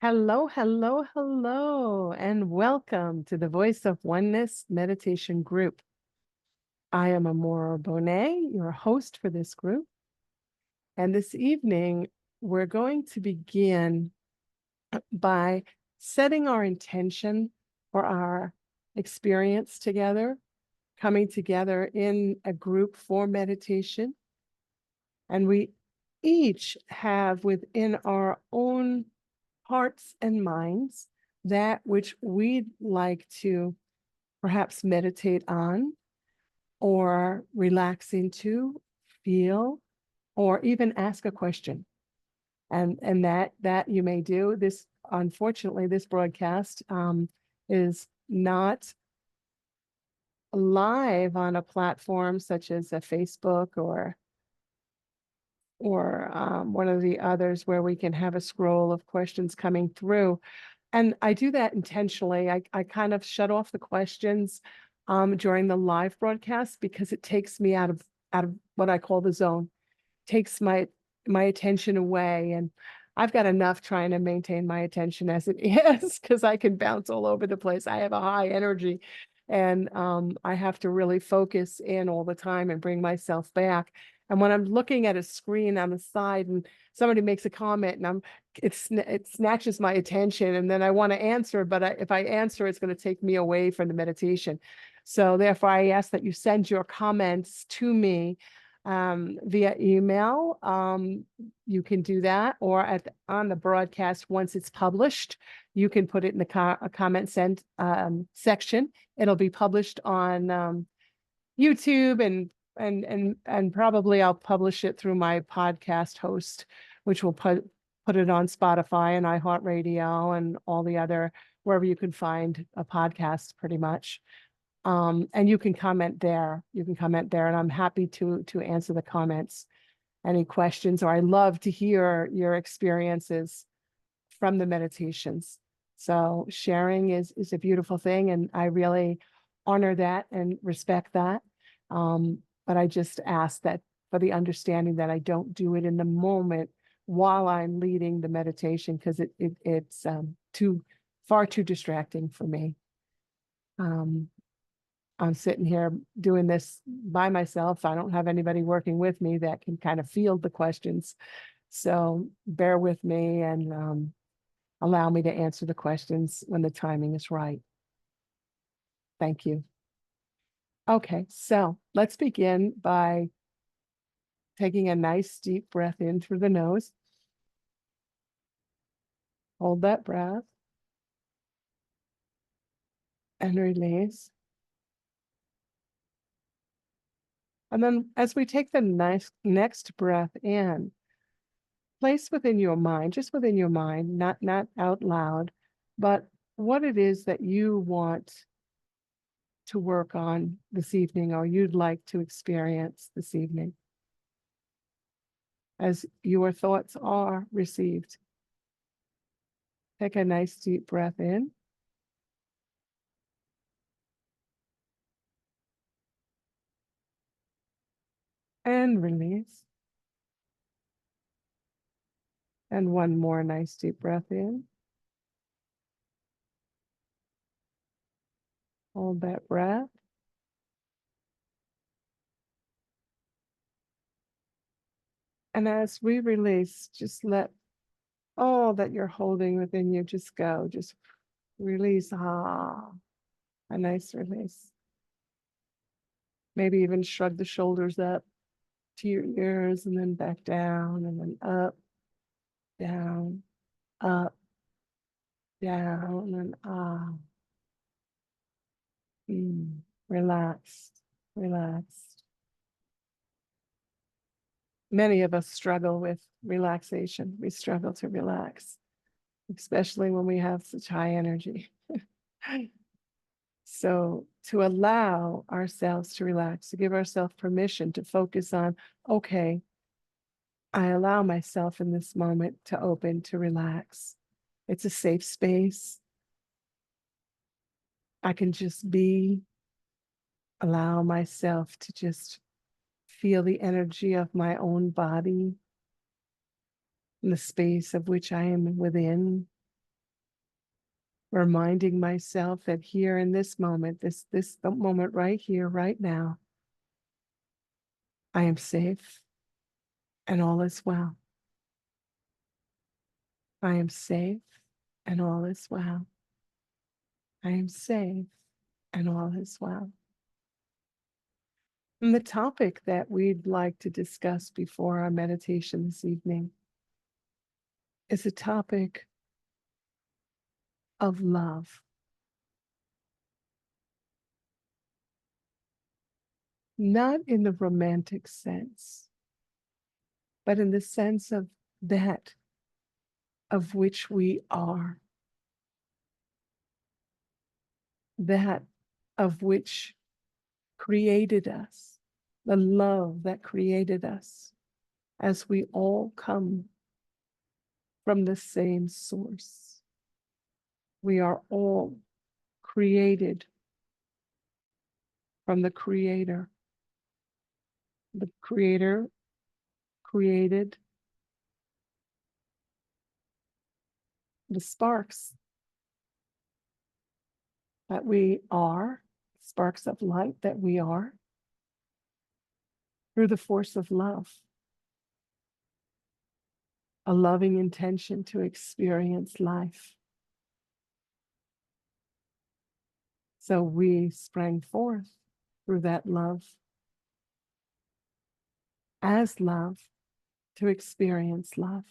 Hello, hello, hello, and welcome to the Voice of Oneness Meditation Group. I am Amora Bonet, your host for this group. And this evening, we're going to begin by setting our intention for our experience together, coming together in a group for meditation. And we each have within our own hearts and minds that which we'd like to perhaps meditate on or relax into, feel, or even ask a question. And that you may do. This, unfortunately, this broadcast is not live on a platform such as a Facebook or one of the others where we can have a scroll of questions coming through. And I do that intentionally. I kind of shut off the questions during the live broadcast because it takes me out of what I call the zone, takes my attention away. And I've got enough trying to maintain my attention as it is because I can bounce all over the place. I have a high energy and I have to really focus in all the time and bring myself back. And when I'm looking at a screen on the side and somebody makes a comment and it snatches my attention and then I want to answer, but if I answer, it's going to take me away from the meditation. So therefore, I ask that you send your comments to me via email. You can do that, or on the broadcast once it's published, you can put it in the comment section. It'll be published on YouTube and probably I'll publish it through my podcast host, which will put it on Spotify and iHeartRadio and all the other wherever you can find a podcast, pretty much. And you can comment there. And I'm happy to answer the comments, any questions, or I love to hear your experiences from the meditations. So sharing is a beautiful thing, and I really honor that and respect that. But I just ask that for the understanding that I don't do it in the moment while I'm leading the meditation because it's far too distracting for me. I'm sitting here doing this by myself. I don't have anybody working with me that can kind of field the questions. So bear with me and allow me to answer the questions when the timing is right. Thank you. Okay, so let's begin by taking a nice deep breath in through the nose. Hold that breath and release. And then as we take the next breath in, place within your mind, just within your mind, not out loud, but what it is that you want to work on this evening or you'd like to experience this evening as your thoughts are received. Take a nice deep breath in. And release. And one more nice deep breath in. Hold that breath. And as we release, just let all that you're holding within you just go. Just release. A nice release. Maybe even shrug the shoulders up to your ears and then back down and then up, down, up, down, and relaxed, relaxed. Many of us struggle with relaxation. We struggle to relax, especially when we have such high energy. So to allow ourselves to relax, to give ourselves permission to focus on, okay, I allow myself in this moment to open, to relax. It's a safe space. I can just be, allow myself to just feel the energy of my own body in the space of which I am within. reminding myself that here in this moment, the moment right here, right now, I am safe and all is well. I am safe and all is well. I am safe and all is well. And the topic that we'd like to discuss before our meditation this evening is a topic of love. Not in the romantic sense, but in the sense of that of which we are, that of which created us, the love that created us, as we all come from the same source. We are all created from the Creator. The Creator created the sparks that we are, sparks of light that we are, through the force of love, a loving intention to experience life. So we sprang forth through that love, as love, to experience love.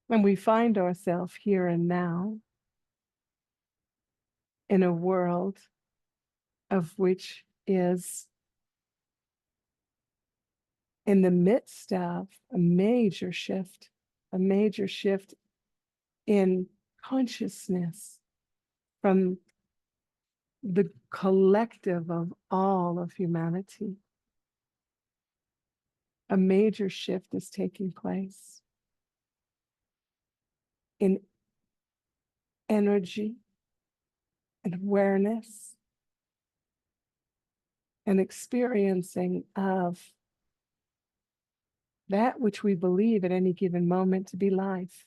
And we find ourselves here and now in a world of which is in the midst of a major shift in consciousness from the collective of all of humanity. A major shift is taking place in energy and awareness and experiencing of that which we believe at any given moment to be life.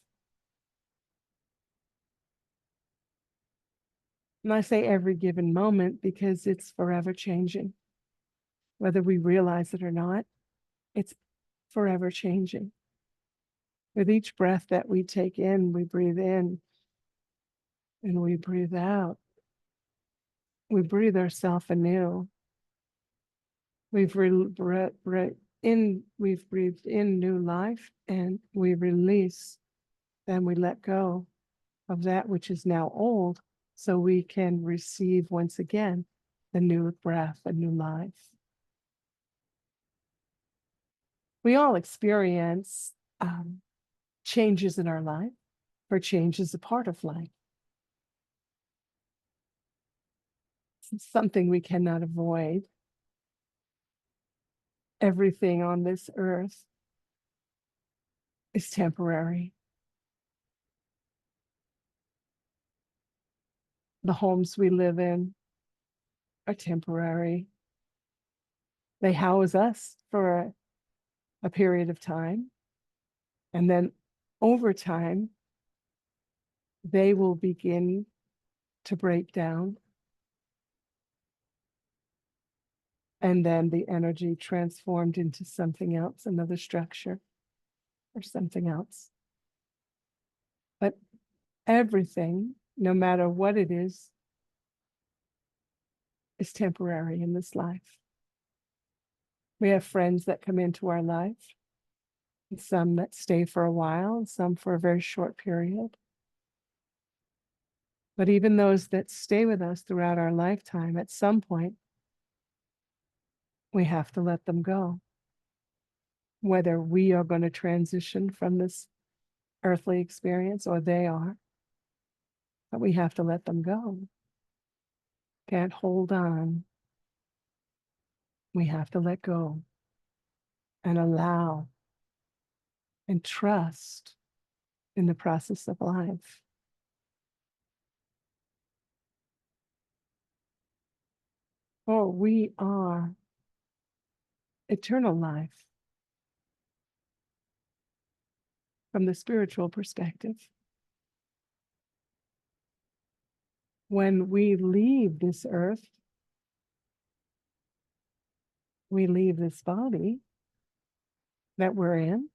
And I say every given moment because it's forever changing. Whether we realize it or not, it's forever changing. With each breath that we take in, we breathe in and we breathe out. We breathe ourselves anew. We've breathed in new life, and we release, then we let go of that which is now old, so we can receive once again the new breath, a new life. We all experience changes in our life, for change is a part of life. It's something we cannot avoid. Everything on this earth is temporary. The homes we live in are temporary. They house us for a period of time. And then over time, they will begin to break down. And then the energy transformed into something else, another structure or something else. But everything, no matter what it is temporary in this life. We have friends that come into our life, and some that stay for a while, and some for a very short period. But even those that stay with us throughout our lifetime, at some point, we have to let them go. Whether we are going to transition from this earthly experience or they are, but we have to let them go. Can't hold on. We have to let go and allow and trust in the process of life. For we are eternal life from the spiritual perspective. when we leave this earth, we leave this body that we're in,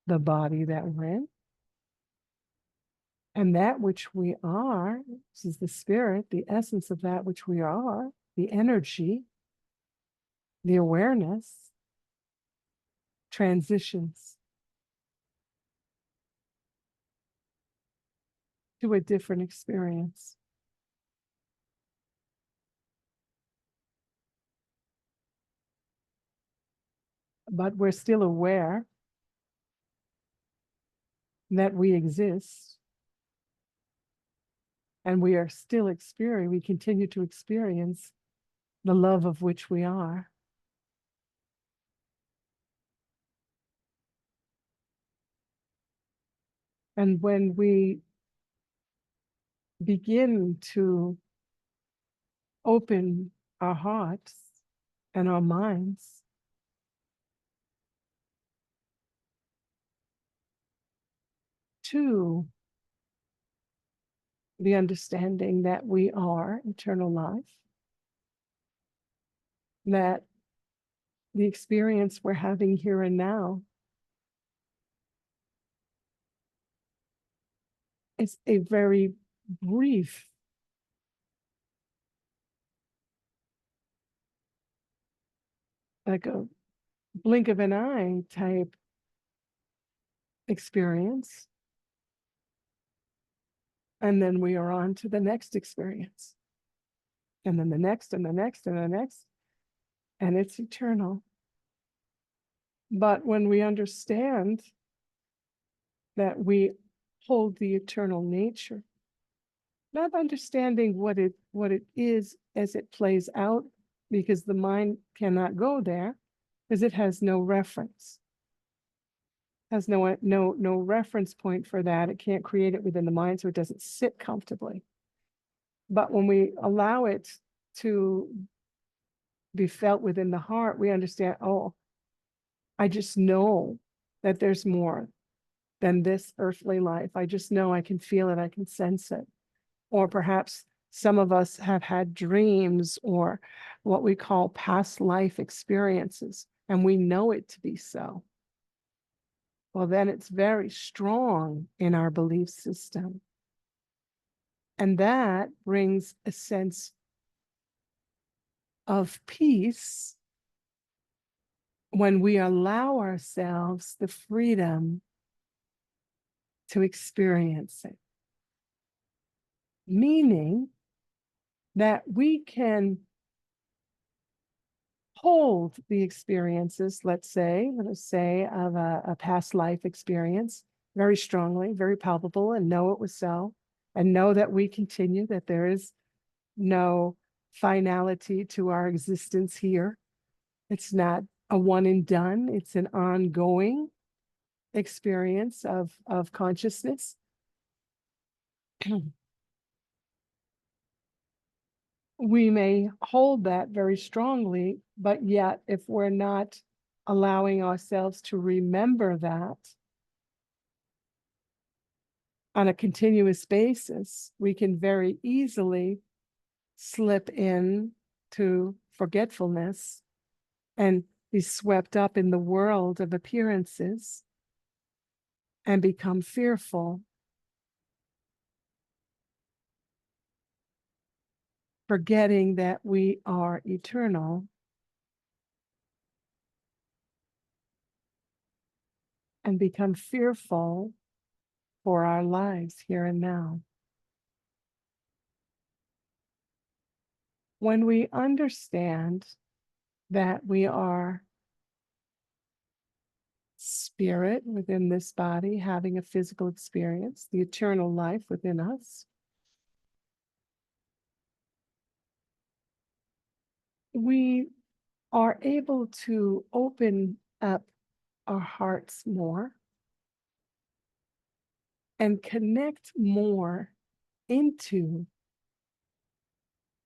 the body that we're in, and that which we are, this is the spirit, the essence of that which we are, the energy, the awareness, transitions to a different experience. But we're still aware that we exist, and we are still experiencing, we continue to experience the love of which we are. And when we begin to open our hearts and our minds to the understanding that we are eternal life, that the experience we're having here and now is a very brief, like a blink of an eye type experience. And then we are on to the next experience. And then the next, and the next, and the next. And it's eternal. But when we understand that we hold the eternal nature, not understanding what it is as it plays out, because the mind cannot go there, because it has no reference, has no reference point for that. It can't create it within the mind, so it doesn't sit comfortably. But when we allow it to be felt within the heart, we understand, oh, I just know that there's more than this earthly life. I just know, I can feel it, I can sense it. Or perhaps some of us have had dreams or what we call past life experiences, and we know it to be so. Well, then it's very strong in our belief system. And that brings a sense of peace when we allow ourselves the freedom to experience it. Meaning that we can hold the experiences, let's say of a past life experience very strongly, very palpable, and know it was so, and know that we continue, that there is no finality to our existence here. It's not a one and done, it's an ongoing experience of consciousness. We may hold that very strongly, but yet if we're not allowing ourselves to remember that on a continuous basis, we can very easily slip in to forgetfulness and be swept up in the world of appearances and become fearful, forgetting that we are eternal and become fearful for our lives here and now. When we understand that we are spirit within this body, having a physical experience, the eternal life within us, we are able to open up our hearts more and connect more into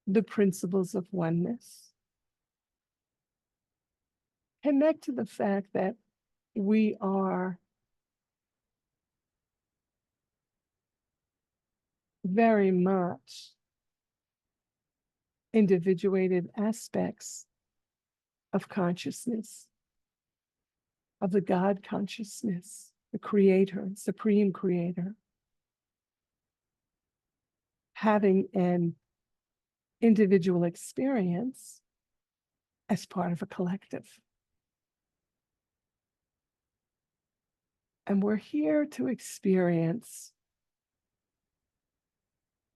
the principles of oneness. Connect to the fact that we are very much individuated aspects of consciousness, of the God consciousness, the creator, supreme creator, having an individual experience as part of a collective. And we're here to experience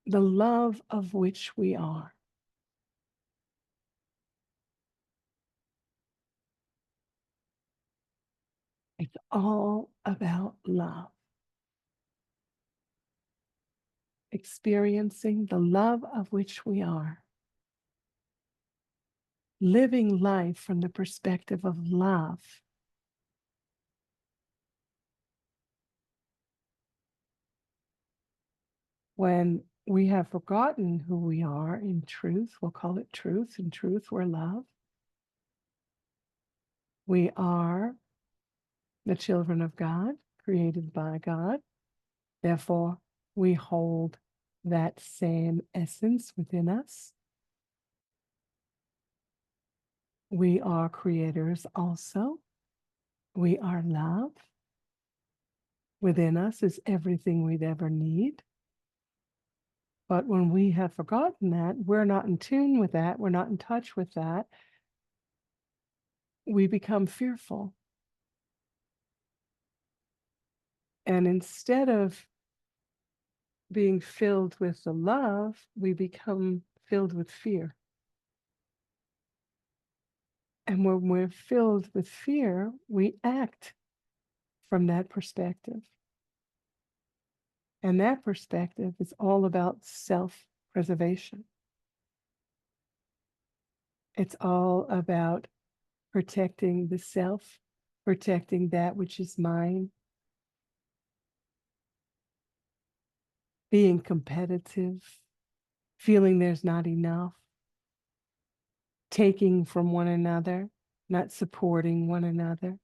the love of which we are. It's all about love. Experiencing the love of which we are. Living life from the perspective of love. When we have forgotten who we are in truth, we'll call it truth. In truth, we're love. We are the children of God, created by God. Therefore, we hold that same essence within us. We are creators also. We are love. Within us is everything we'd ever need. But when we have forgotten that, we're not in tune with that, we're not in touch with that, we become fearful. And instead of being filled with the love, we become filled with fear. And when we're filled with fear, we act from that perspective. And that perspective is all about self-preservation. It's all about protecting the self, protecting that which is mine, being competitive, feeling there's not enough, taking from one another, not supporting one another,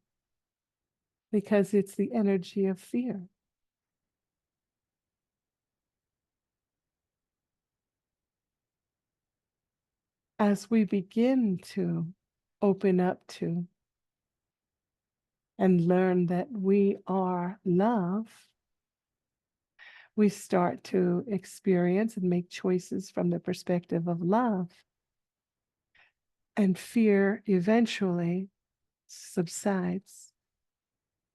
because it's the energy of fear. As we begin to open up to and learn that we are love, we start to experience and make choices from the perspective of love. And fear eventually subsides,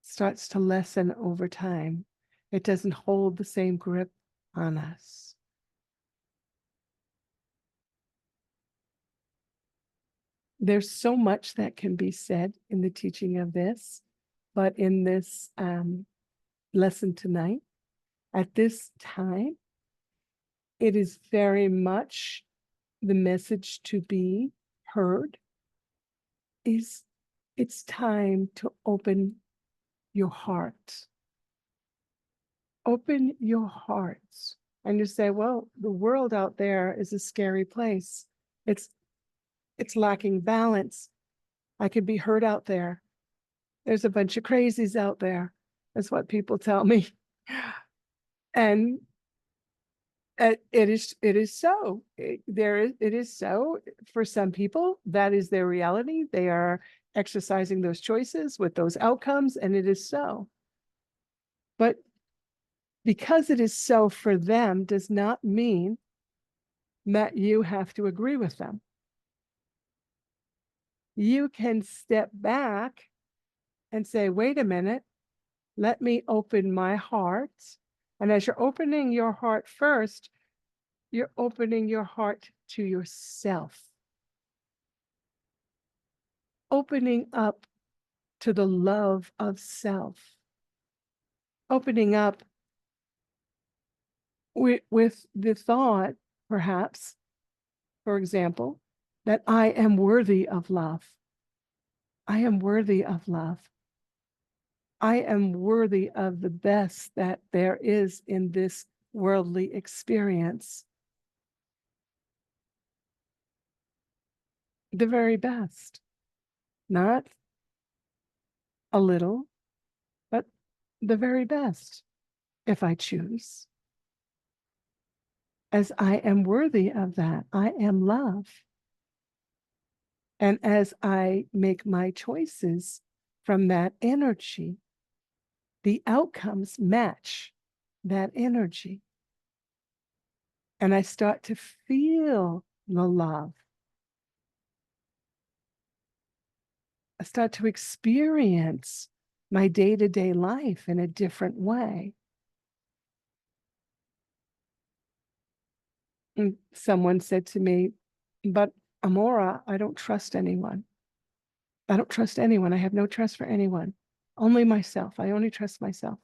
starts to lessen over time. It doesn't hold the same grip on us. There's so much that can be said in the teaching of this, but in this lesson tonight, at this time, it is very much the message to be heard is it's time to open your heart. Open your hearts. And you say, well, the world out there is a scary place. It's lacking balance. I could be hurt out there. There's a bunch of crazies out there. That's what people tell me. And it is so. It is so for some people. That is their reality. They are exercising those choices with those outcomes, and it is so. But because it is so for them does not mean that you have to agree with them. You can step back and say, wait a minute, let me open my heart. And as you're opening your heart first, you're opening your heart to yourself. Opening up to the love of self. Opening up with the thought, perhaps, for example, that I am worthy of love. I am worthy of love. I am worthy of the best that there is in this worldly experience. The very best. Not a little, but the very best, if I choose. as I am worthy of that. I am love. And as I make my choices from that energy, the outcomes match that energy. And I start to feel the love. I start to experience my day-to-day life in a different way. And someone said to me, but Amora, I don't trust anyone. I don't trust anyone. I have no trust for anyone. Only myself. I only trust myself.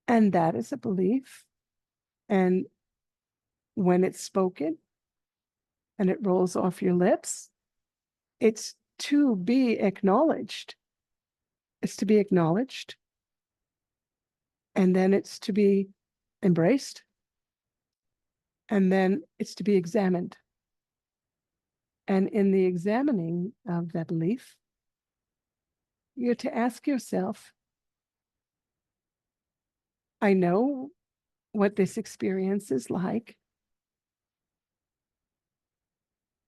And that is a belief. And when it's spoken and it rolls off your lips, it's to be acknowledged. It's to be acknowledged. And then it's to be embraced. And then it's to be examined. And in the examining of that belief, you're to ask yourself, I know what this experience is like.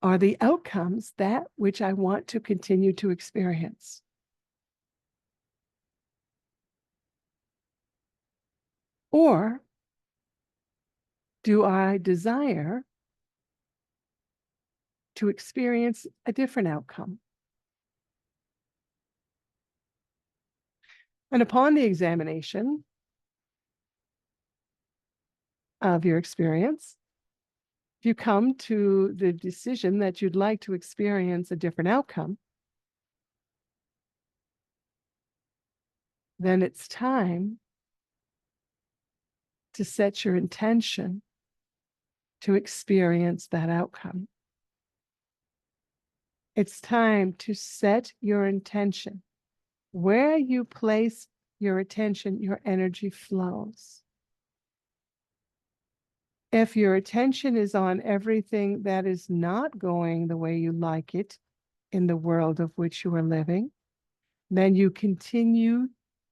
Are the outcomes that which I want to continue to experience? Or do I desire to experience a different outcome? And upon the examination of your experience, if you come to the decision that you'd like to experience a different outcome, then it's time to set your intention to experience that outcome. It's time to set your intention. Where you place your attention, your energy flows. If your attention is on everything that is not going the way you like it in the world of which you are living, then you continue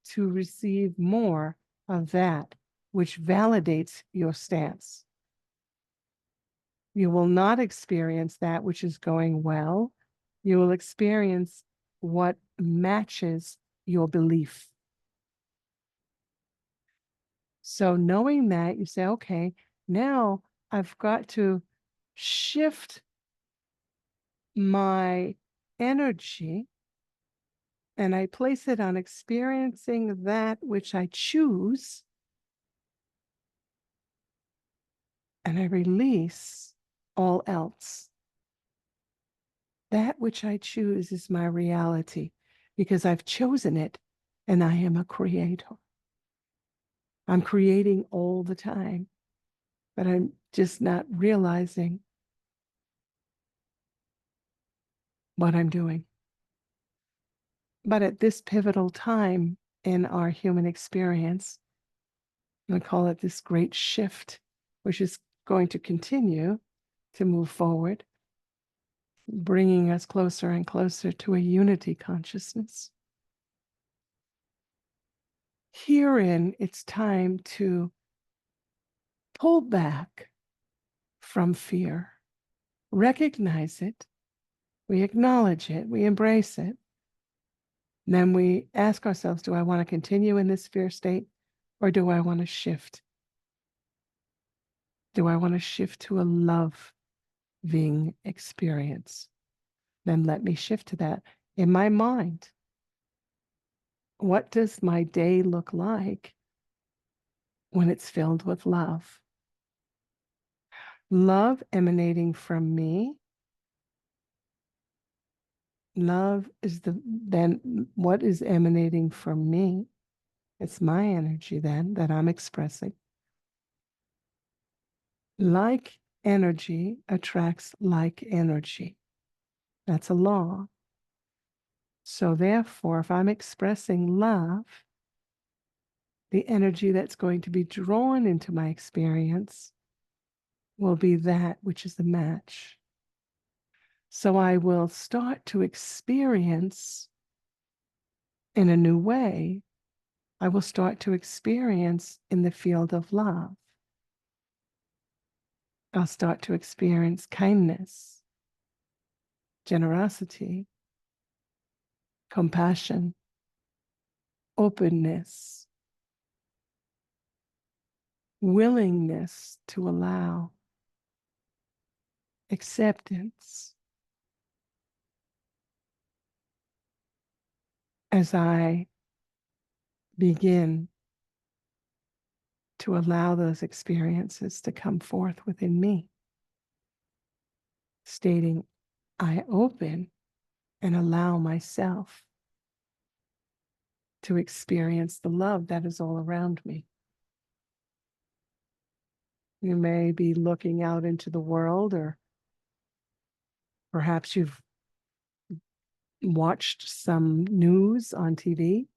to receive more of that which validates your stance. You will not experience that which is going well. You will experience what matches your belief. So knowing that, you say, okay, now I've got to shift my energy and I place it on experiencing that which I choose, and I release all else. That which I choose is my reality because I've chosen it and I am a creator. I'm creating all the time, but I'm just not realizing what I'm doing. But at this pivotal time in our human experience, I call it this great shift, which is going to continue to move forward, bringing us closer and closer to a unity consciousness. Herein, it's time to pull back from fear, recognize it, we acknowledge it, we embrace it. Then we ask ourselves, do I want to continue in this fear state or do I want to shift? Do I want to shift to a loving experience? Then let me shift to that. In my mind, what does my day look like when it's filled with love? Love emanating from me. Love is then what is emanating from me? It's my energy then that I'm expressing. Like energy attracts like energy. That's a law. So therefore, if I'm expressing love, the energy that's going to be drawn into my experience will be that which is the match. So I will start to experience in a new way I will start to experience in the field of love. I'll start to experience kindness, generosity, compassion, openness, willingness to allow, acceptance. As I begin to allow those experiences to come forth within me, stating, I open and allow myself to experience the love that is all around me. You may be looking out into the world, or perhaps you've watched some news on TV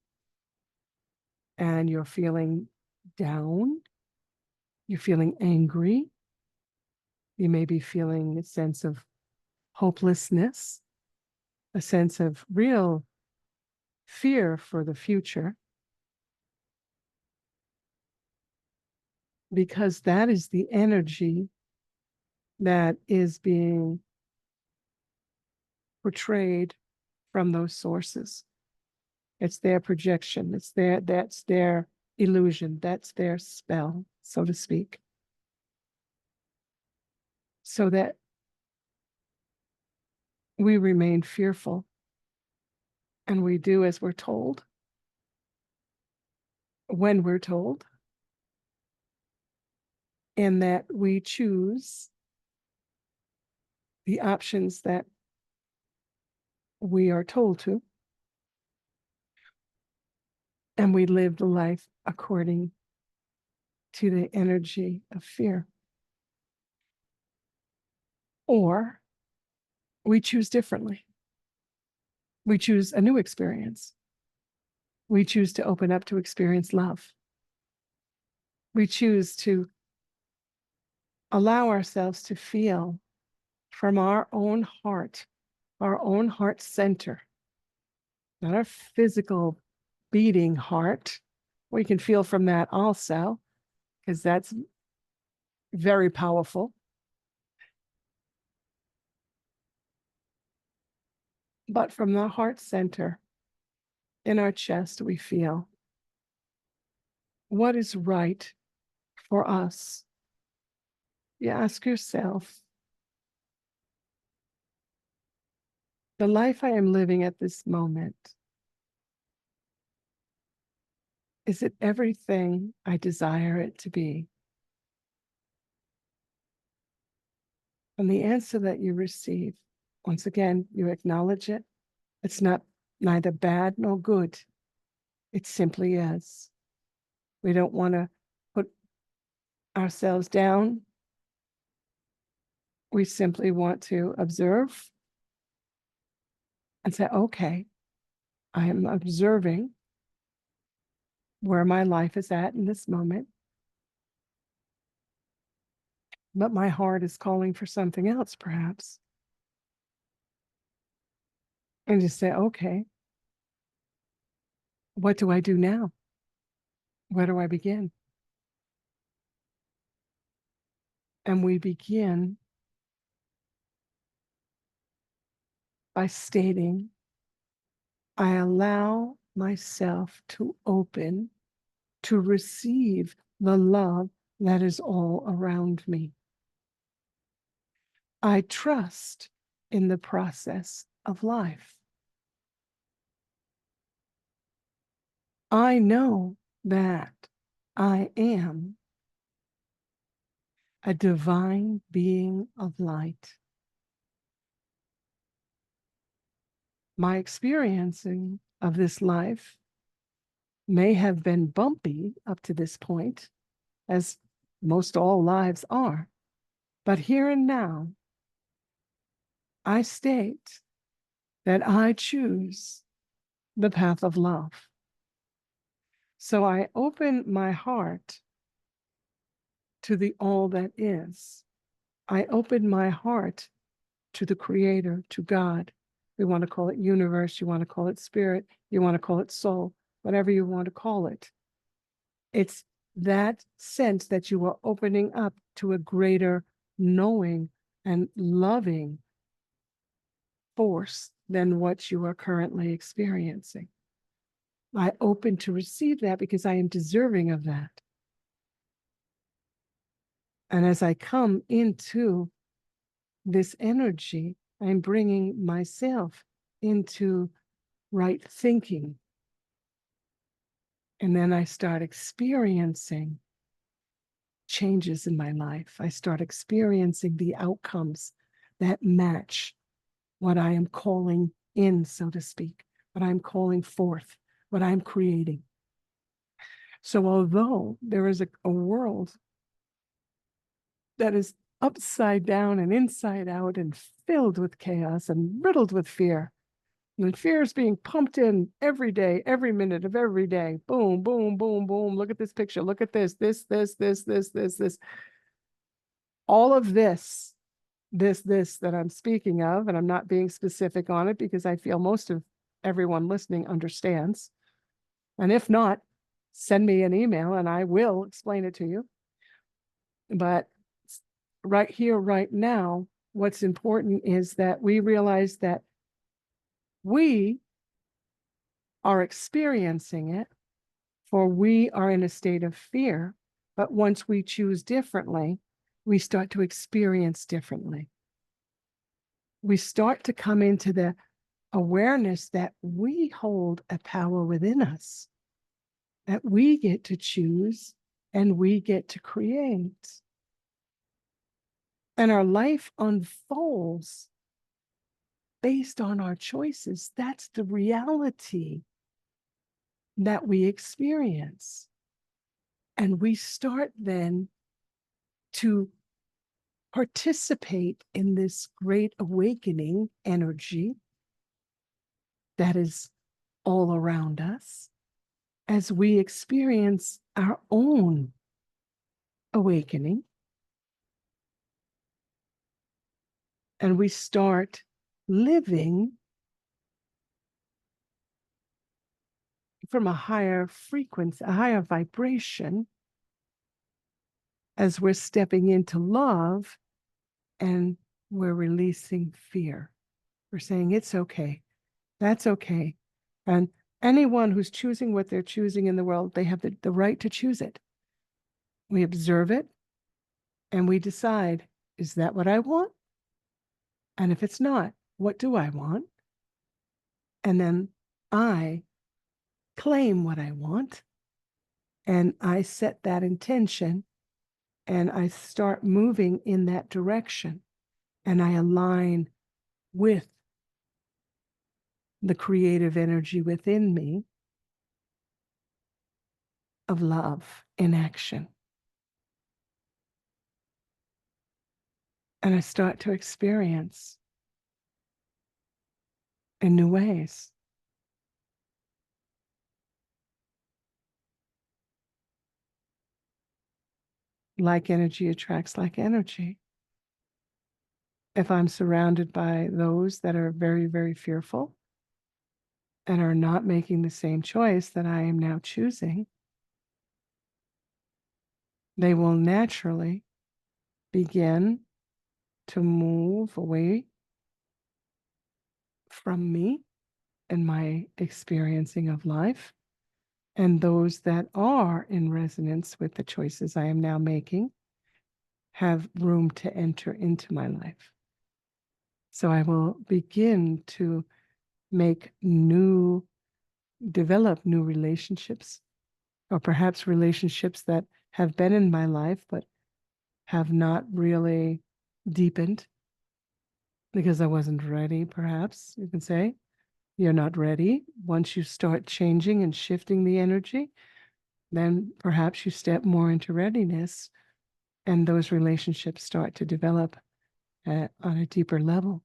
and you're feeling down, you're feeling angry, you may be feeling a sense of hopelessness, a sense of real fear for the future, because that is the energy that is being portrayed from those sources. It's their projection, that's their illusion, that's their spell, so to speak. So that we remain fearful and we do as we're told, when we're told, and that we choose the options that we are told to, and we live the life according to the energy of fear. Or we choose differently. We choose a new experience. We choose to open up to experience love. We choose to allow ourselves to feel from our own heart center, not our physical beating heart. We can feel from that also, because that's very powerful. But from the heart center in our chest, we feel what is right for us. You ask yourself, the life I am living at this moment, is it everything I desire it to be? And the answer that you receive, once again, you acknowledge it. It's not neither bad nor good. It simply is. We don't want to put ourselves down. We simply want to observe and say, okay, I am observing where my life is at in this moment, but my heart is calling for something else, perhaps. And just say, okay, what do I do now? Where do I begin? And we begin by stating, I allow myself to open to receive the love that is all around me. I trust in the process of life. I know that I am a divine being of light. My experiencing of this life may have been bumpy up to this point, as most all lives are, but here and now, I state that I choose the path of love. So I open my heart to the all that is. I open my heart to the Creator, to God. We want to call it universe, you want to call it spirit, you want to call it soul. whatever you want to call it. It's that sense that you are opening up to a greater knowing and loving force than what you are currently experiencing. I open to receive that because I am deserving of that. And as I come into this energy, I'm bringing myself into right thinking. And then I start experiencing changes in my life. I start experiencing the outcomes that match what I am calling in, so to speak, what I'm calling forth, what I'm creating. So although there is a world that is upside down and inside out and filled with chaos and riddled with fear, and fear is being pumped in every day, every minute of every day. Boom, boom, boom, boom. Look at this picture. Look at this, this. All of this that I'm speaking of, and I'm not being specific on it because I feel most of everyone listening understands. And if not, send me an email and I will explain it to you. But right here, right now, what's important is that we realize that we are experiencing it, for we are in a state of fear. But once we choose differently, we start to experience differently. We start to come into the awareness that we hold a power within us, that we get to choose and we get to create. And our life unfolds based on our choices. That's the reality that we experience. And we start then to participate in this great awakening energy that is all around us as we experience our own awakening. And we start living from a higher frequency, a higher vibration, as we're stepping into love and we're releasing fear. We're saying, it's okay. That's okay. And anyone who's choosing what they're choosing in the world, they have the right to choose it. We observe it and we decide, is that what I want? And if it's not, what do I want? And then I claim what I want and I set that intention and I start moving in that direction and I align with the creative energy within me of love in action. And I start to experience in new ways. Like energy attracts like energy. If I'm surrounded by those that are very, very fearful and are not making the same choice that I am now choosing, they will naturally begin to move away from me and my experiencing of life. And those that are in resonance with the choices I am now making have room to enter into my life. So I will begin to develop new relationships, or perhaps relationships that have been in my life but have not really deepened because I wasn't ready, perhaps you can say. You're not ready. Once you start changing and shifting the energy, then perhaps you step more into readiness and those relationships start to develop on a deeper level,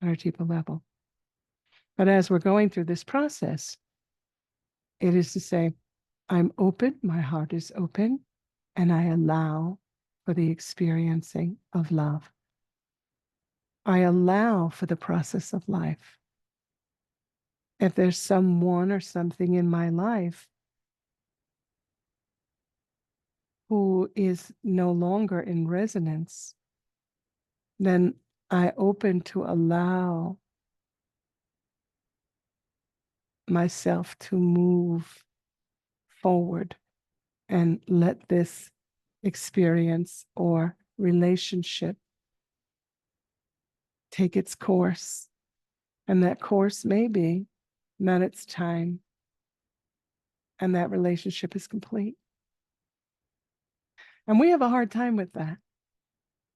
But as we're going through this process, it is to say, I'm open, my heart is open, and I allow for the experiencing of love. I allow for the process of life. If there's someone or something in my life who is no longer in resonance, then I open to allow myself to move forward and let this experience or relationship take its course. And that course may be that it's time and that relationship is complete. And we have a hard time with that.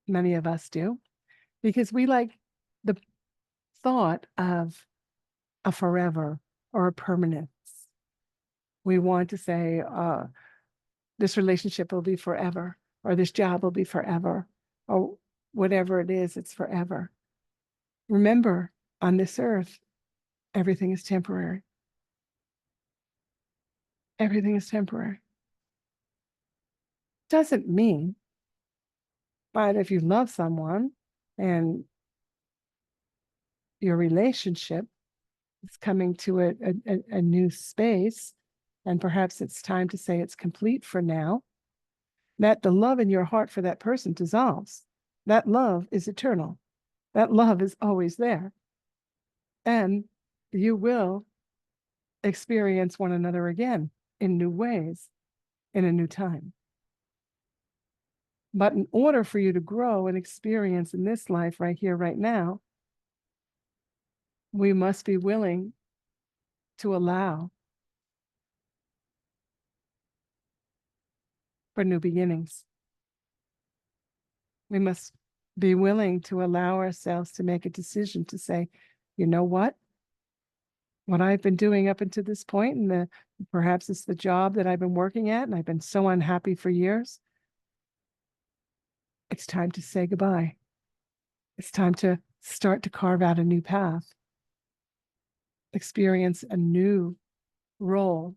Many of us do, because we like the thought of a forever or a permanence. We want to say, this relationship will be forever, or this job will be forever, or whatever it is, it's forever. Remember, on this earth, everything is temporary. Everything is temporary. Doesn't mean, but if you love someone and your relationship is coming to a new space, and perhaps it's time to say it's complete for now, that the love in your heart for that person dissolves. That love is eternal. That love is always there. And you will experience one another again in new ways, in a new time. But in order for you to grow and experience in this life right here, right now, we must be willing to allow for new beginnings. We must be willing to allow ourselves to make a decision to say, you know what? What I've been doing up until this point, and perhaps it's the job that I've been working at, and I've been so unhappy for years. It's time to say goodbye. It's time to start to carve out a new path, experience a new role.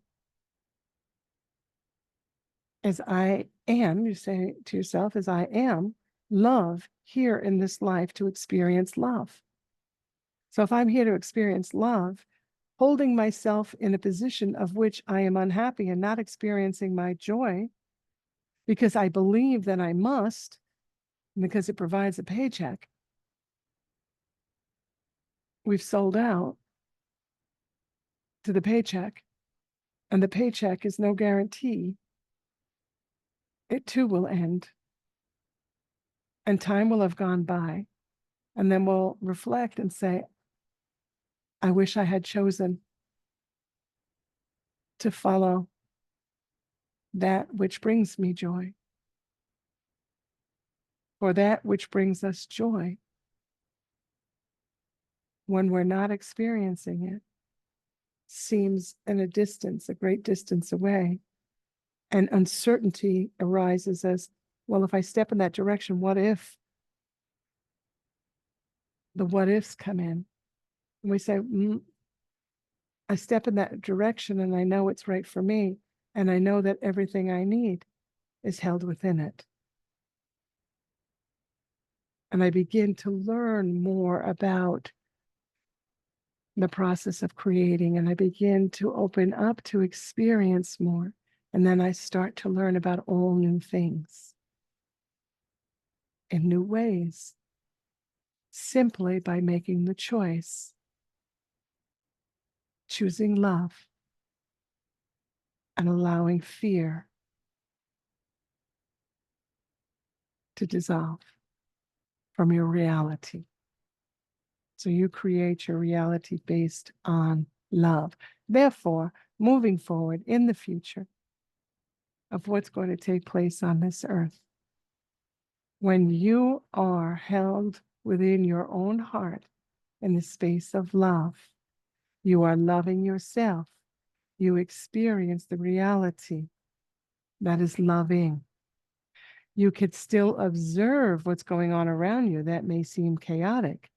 As I am, you say to yourself, as I am, love here in this life to experience love. So if I'm here to experience love, holding myself in a position of which I am unhappy and not experiencing my joy because I believe that I must, because it provides a paycheck, we've sold out to the paycheck, and the paycheck is no guarantee. It too will end, and time will have gone by, and then we'll reflect and say, I wish I had chosen to follow that which brings me joy. For that which brings us joy, when we're not experiencing it, seems in a distance, a great distance away. And uncertainty arises as, well, if I step in that direction, what if? The what ifs come in. And we say, I step in that direction and I know it's right for me. And I know that everything I need is held within it. And I begin to learn more about the process of creating, and I begin to open up to experience more. And then I start to learn about all new things in new ways, simply by making the choice, choosing love, and allowing fear to dissolve from your reality. So you create your reality based on love. Therefore, moving forward in the future of what's going to take place on this earth, when you are held within your own heart in the space of love, you are loving yourself. You experience the reality that is loving. You could still observe what's going on around you. That may seem chaotic,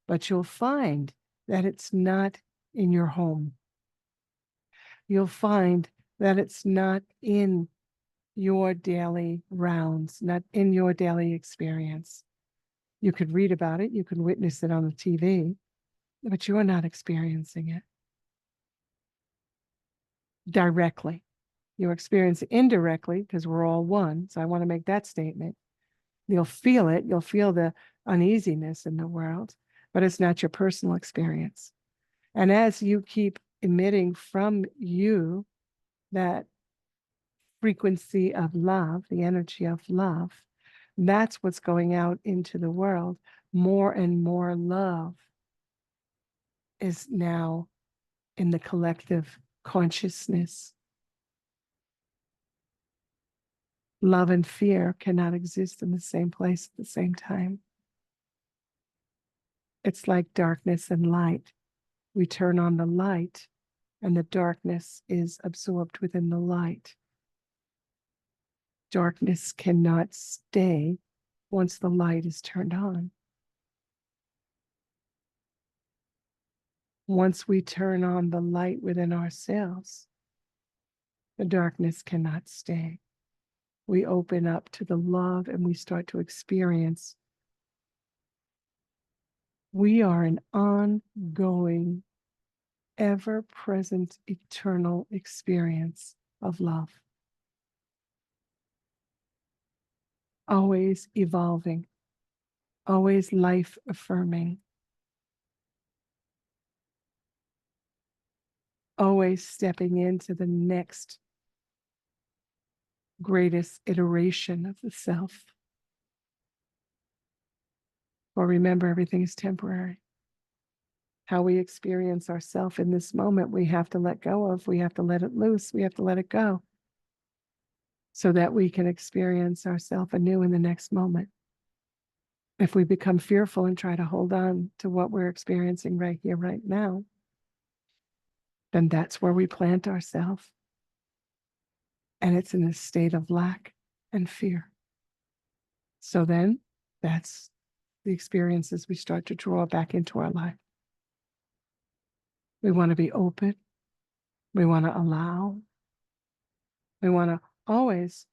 but you'll find that it's not in your home. You'll find that it's not in your daily rounds, not in your daily experience. You could read about it, you can witness it on the TV, but you are not experiencing it. directly. You experience it indirectly because we're all one. So I want to make that statement. You'll feel it. You'll feel the uneasiness in the world, but it's not your personal experience. And as you keep emitting from you that frequency of love, the energy of love, that's what's going out into the world. More and more love is now in the collective consciousness. Love and fear cannot exist in the same place at the same time. It's like darkness and light. We turn on the light, and the darkness is absorbed within the light. Darkness cannot stay once the light is turned on. Once we turn on the light within ourselves, the darkness cannot stay. We open up to the love and we start to experience. We are an ongoing, ever-present, eternal experience of love. Always evolving, always life-affirming, always stepping into the next greatest iteration of the self. Or remember, everything is temporary. How we experience ourself in this moment, we have to let go of. We have to let it loose. We have to let it go so that we can experience ourself anew in the next moment. If we become fearful and try to hold on to what we're experiencing right here, right now, then that's where we plant ourselves. And it's in a state of lack and fear. So then that's the experiences we start to draw back into our life. We want to be open. We want to allow. We want to always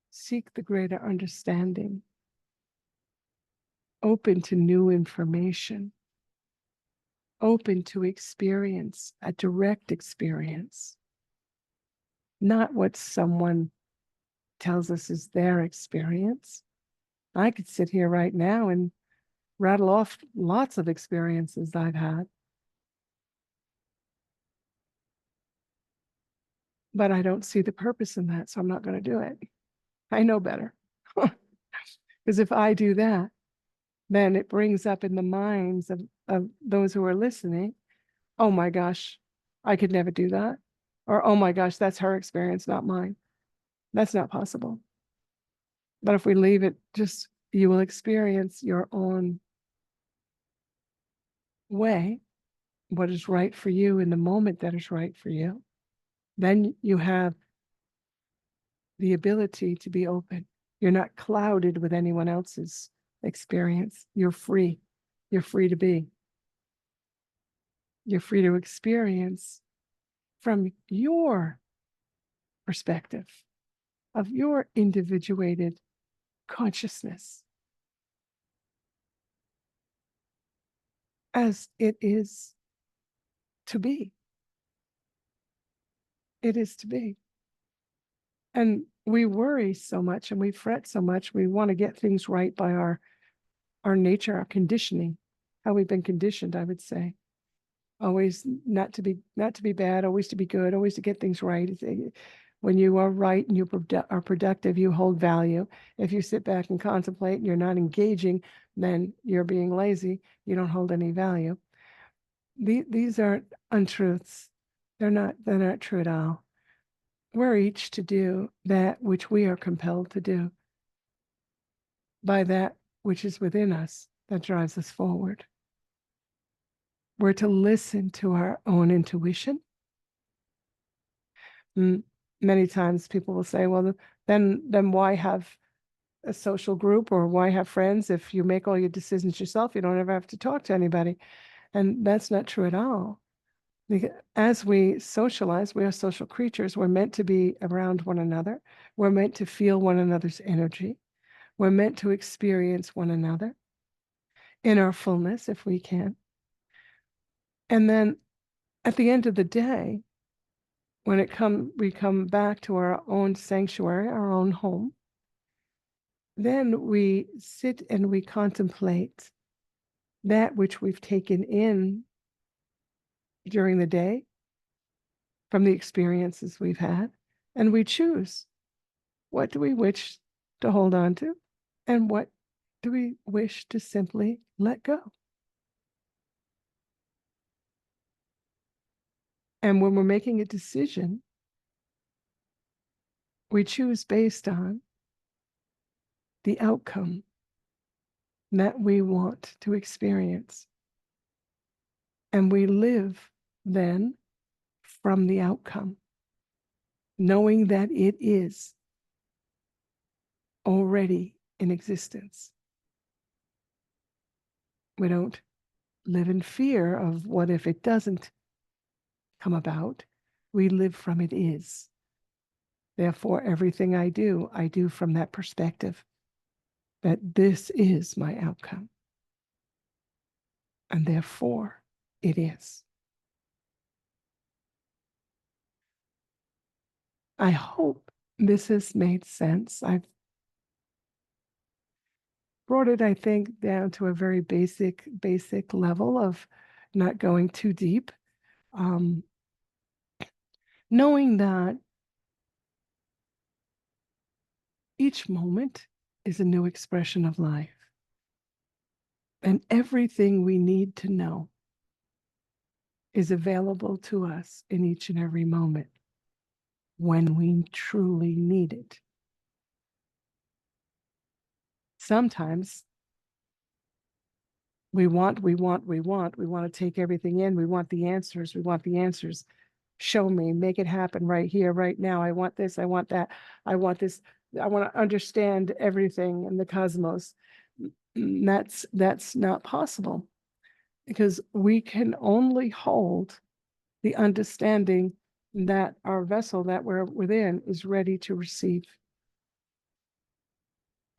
seek the greater understanding, open to new information, open to experience, a direct experience, not what someone tells us is their experience. I could sit here right now and rattle off lots of experiences I've had, but I don't see the purpose in that, so I'm not going to do it. I know better. Because if I do that, then it brings up in the minds of those who are listening, oh my gosh, I could never do that. Or, oh my gosh, that's her experience, not mine. That's not possible. But if we leave it, just you will experience your own way, what is right for you in the moment that is right for you. Then you have the ability to be open. You're not clouded with anyone else's experience. You're free. You're free to be. You're free to experience from your perspective of your individuated consciousness as it is to be. It is to be. And we worry so much and we fret so much. We want to get things right by our nature, our conditioning, how we've been conditioned, I would say. Always not to be bad, always to be good, always to get things right. When you are right and you are productive, you hold value. If you sit back and contemplate and you're not engaging, then you're being lazy. You don't hold any value. These aren't untruths. They're not true at all. We're each to do that which we are compelled to do by that which is within us that drives us forward. We're to listen to our own intuition. Many times people will say, well, then why have a social group or why have friends if you make all your decisions yourself? You don't ever have to talk to anybody. And that's not true at all. Because as we socialize, we are social creatures. We're meant to be around one another. We're meant to feel one another's energy. We're meant to experience one another in our fullness if we can. And then at the end of the day, when we come back to our own sanctuary, our own home, then we sit and we contemplate that which we've taken in during the day from the experiences we've had, and we choose what do we wish to hold on to and what do we wish to simply let go. And when we're making a decision, we choose based on the outcome that we want to experience. And we live then from the outcome, knowing that it is already in existence. We don't live in fear of what if it doesn't come about. We live from it is. Therefore, everything I do from that perspective, that this is my outcome. And therefore, it is. I hope this has made sense. I've brought it, I think, down to a very basic level of not going too deep. Knowing that each moment is a new expression of life. And everything we need to know is available to us in each and every moment when we truly need it. Sometimes we want to take everything in. We want the answers. Show me, make it happen right here, right now. I want this, I want that, I want this. I want to understand everything in the cosmos. That's not possible, because we can only hold the understanding that our vessel that we're within is ready to receive.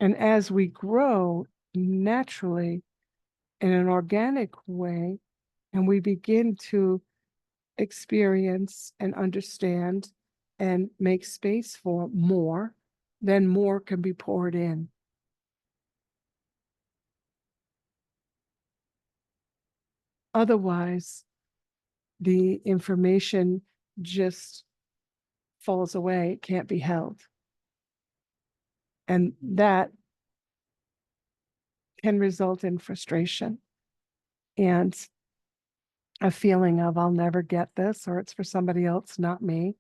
And as we grow naturally in an organic way, and we begin to experience and understand and make space for more, then more can be poured in. Otherwise, the information just falls away, it can't be held. And that can result in frustration and a feeling of, I'll never get this, or it's for somebody else, not me.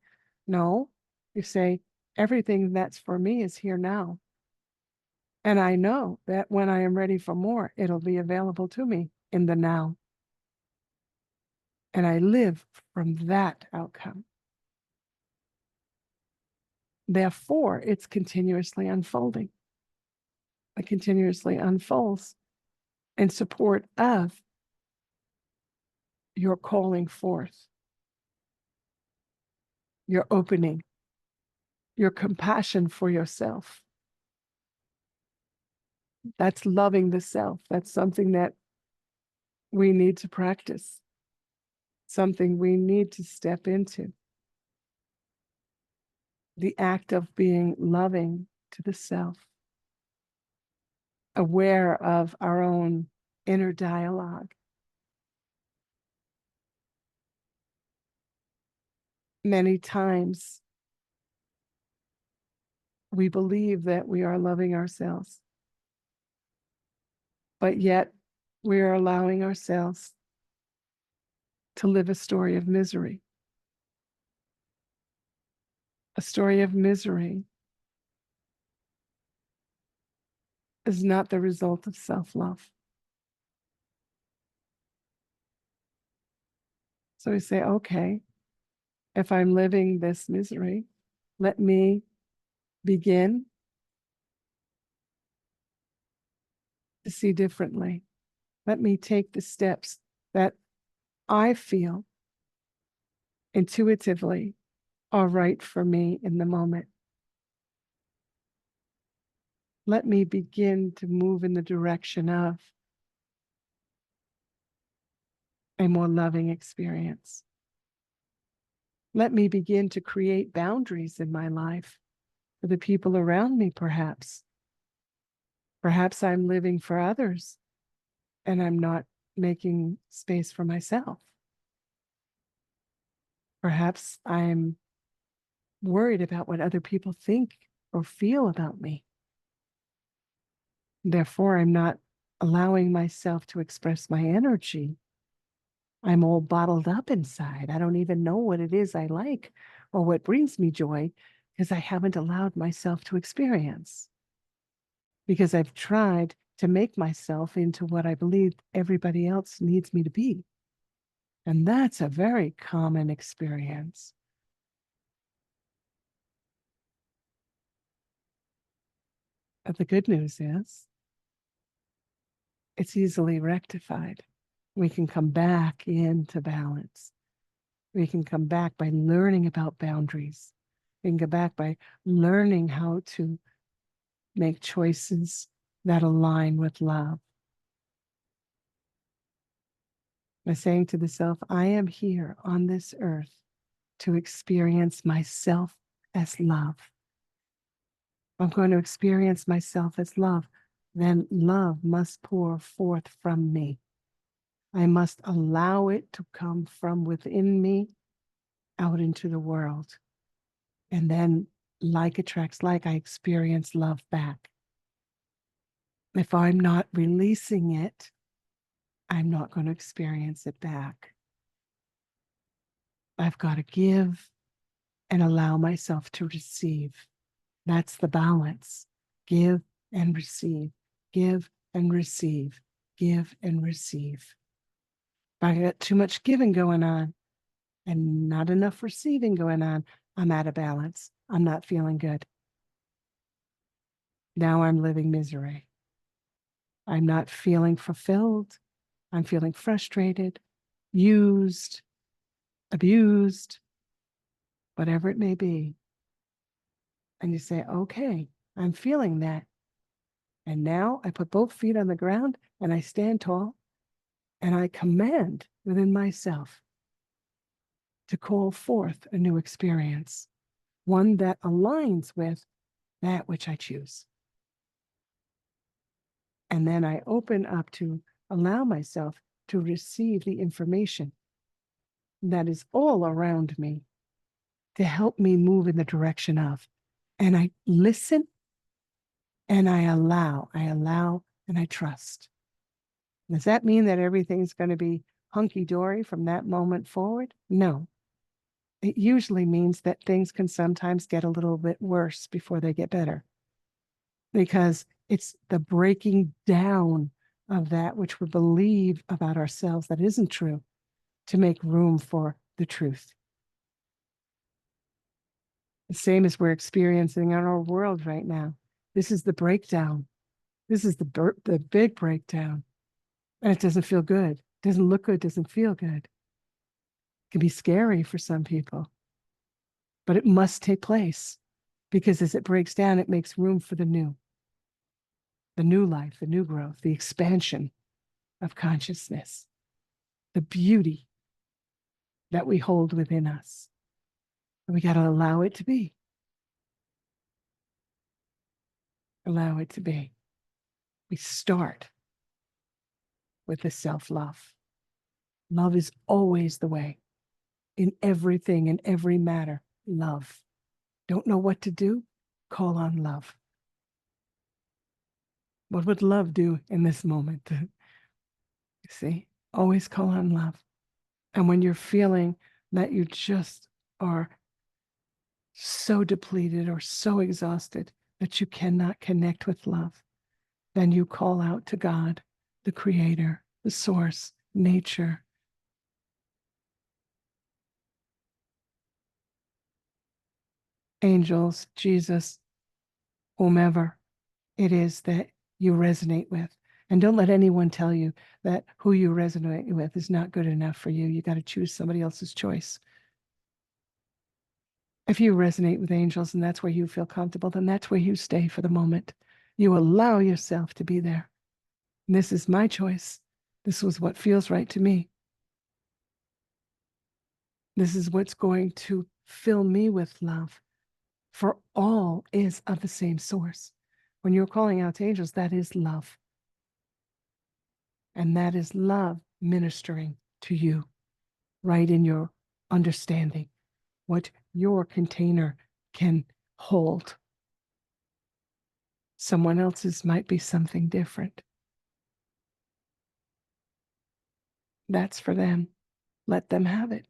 No, you say, everything that's for me is here now. And I know that when I am ready for more, it'll be available to me in the now. And I live from that outcome. Therefore, it's continuously unfolding. It continuously unfolds in support of your calling forth, your opening, your compassion for yourself. That's loving the self. That's something that we need to practice, something we need to step into. The act of being loving to the self, aware of our own inner dialogue. Many times we believe that we are loving ourselves, but yet we are allowing ourselves to live a story of misery. A story of misery is not the result of self-love. So we say, okay, if I'm living this misery, let me begin to see differently. Let me take the steps that I feel intuitively are right for me in the moment. Let me begin to move in the direction of a more loving experience. Let me begin to create boundaries in my life for the people around me, perhaps. Perhaps I'm living for others and I'm not making space for myself. Perhaps I'm worried about what other people think or feel about me. Therefore, I'm not allowing myself to express my energy. I'm all bottled up inside. I don't even know what it is I like or what brings me joy because I haven't allowed myself to experience. Because I've tried to make myself into what I believe everybody else needs me to be. And that's a very common experience. But the good news is it's easily rectified. We can come back into balance. We can come back by learning about boundaries. We can go back by learning how to make choices that align with love. By saying to the self, I am here on this earth to experience myself as love. I'm going to experience myself as love, then love must pour forth from me. I must allow it to come from within me out into the world. And then, like attracts like, I experience love back. If I'm not releasing it, I'm not going to experience it back. I've got to give and allow myself to receive. That's the balance. Give and receive, give and receive, give and receive. If I got too much giving going on and not enough receiving going on, I'm out of balance. I'm not feeling good. Now I'm living misery. I'm not feeling fulfilled. I'm feeling frustrated, used, abused, whatever it may be. And you say, okay, I'm feeling that. And now I put both feet on the ground and I stand tall and I command within myself to call forth a new experience, one that aligns with that which I choose. And then I open up to allow myself to receive the information that is all around me to help me move in the direction of. And I listen and I allow, and I trust. Does that mean that everything's going to be hunky-dory from that moment forward? No. It usually means that things can sometimes get a little bit worse before they get better. Because it's the breaking down of that which we believe about ourselves that isn't true to make room for the truth. The same as we're experiencing in our world right now. This is the breakdown. This is the big breakdown. And it doesn't feel good. Doesn't look good, doesn't feel good. It can be scary for some people. But it must take place because as it breaks down, it makes room for the new life, the new growth, the expansion of consciousness, the beauty that we hold within us. And we got to allow it to be. Allow it to be. We start with the self-love. Love is always the way. In everything, in every matter, love. Don't know what to do? Call on love. What would love do in this moment? You see, always call on love. And when you're feeling that you just are so depleted or so exhausted that you cannot connect with love, then you call out to God, the creator, the source, nature. Angels, Jesus, whomever it is that you resonate with. And don't let anyone tell you that who you resonate with is not good enough for you. You got to choose somebody else's choice. If you resonate with angels and that's where you feel comfortable, then that's where you stay for the moment. You allow yourself to be there. And this is my choice. This was what feels right to me. This is what's going to fill me with love. For all is of the same source. When you're calling out to angels, that is love. And that is love ministering to you right in your understanding, what your container can hold. Someone else's might be something different. That's for them. Let them have it.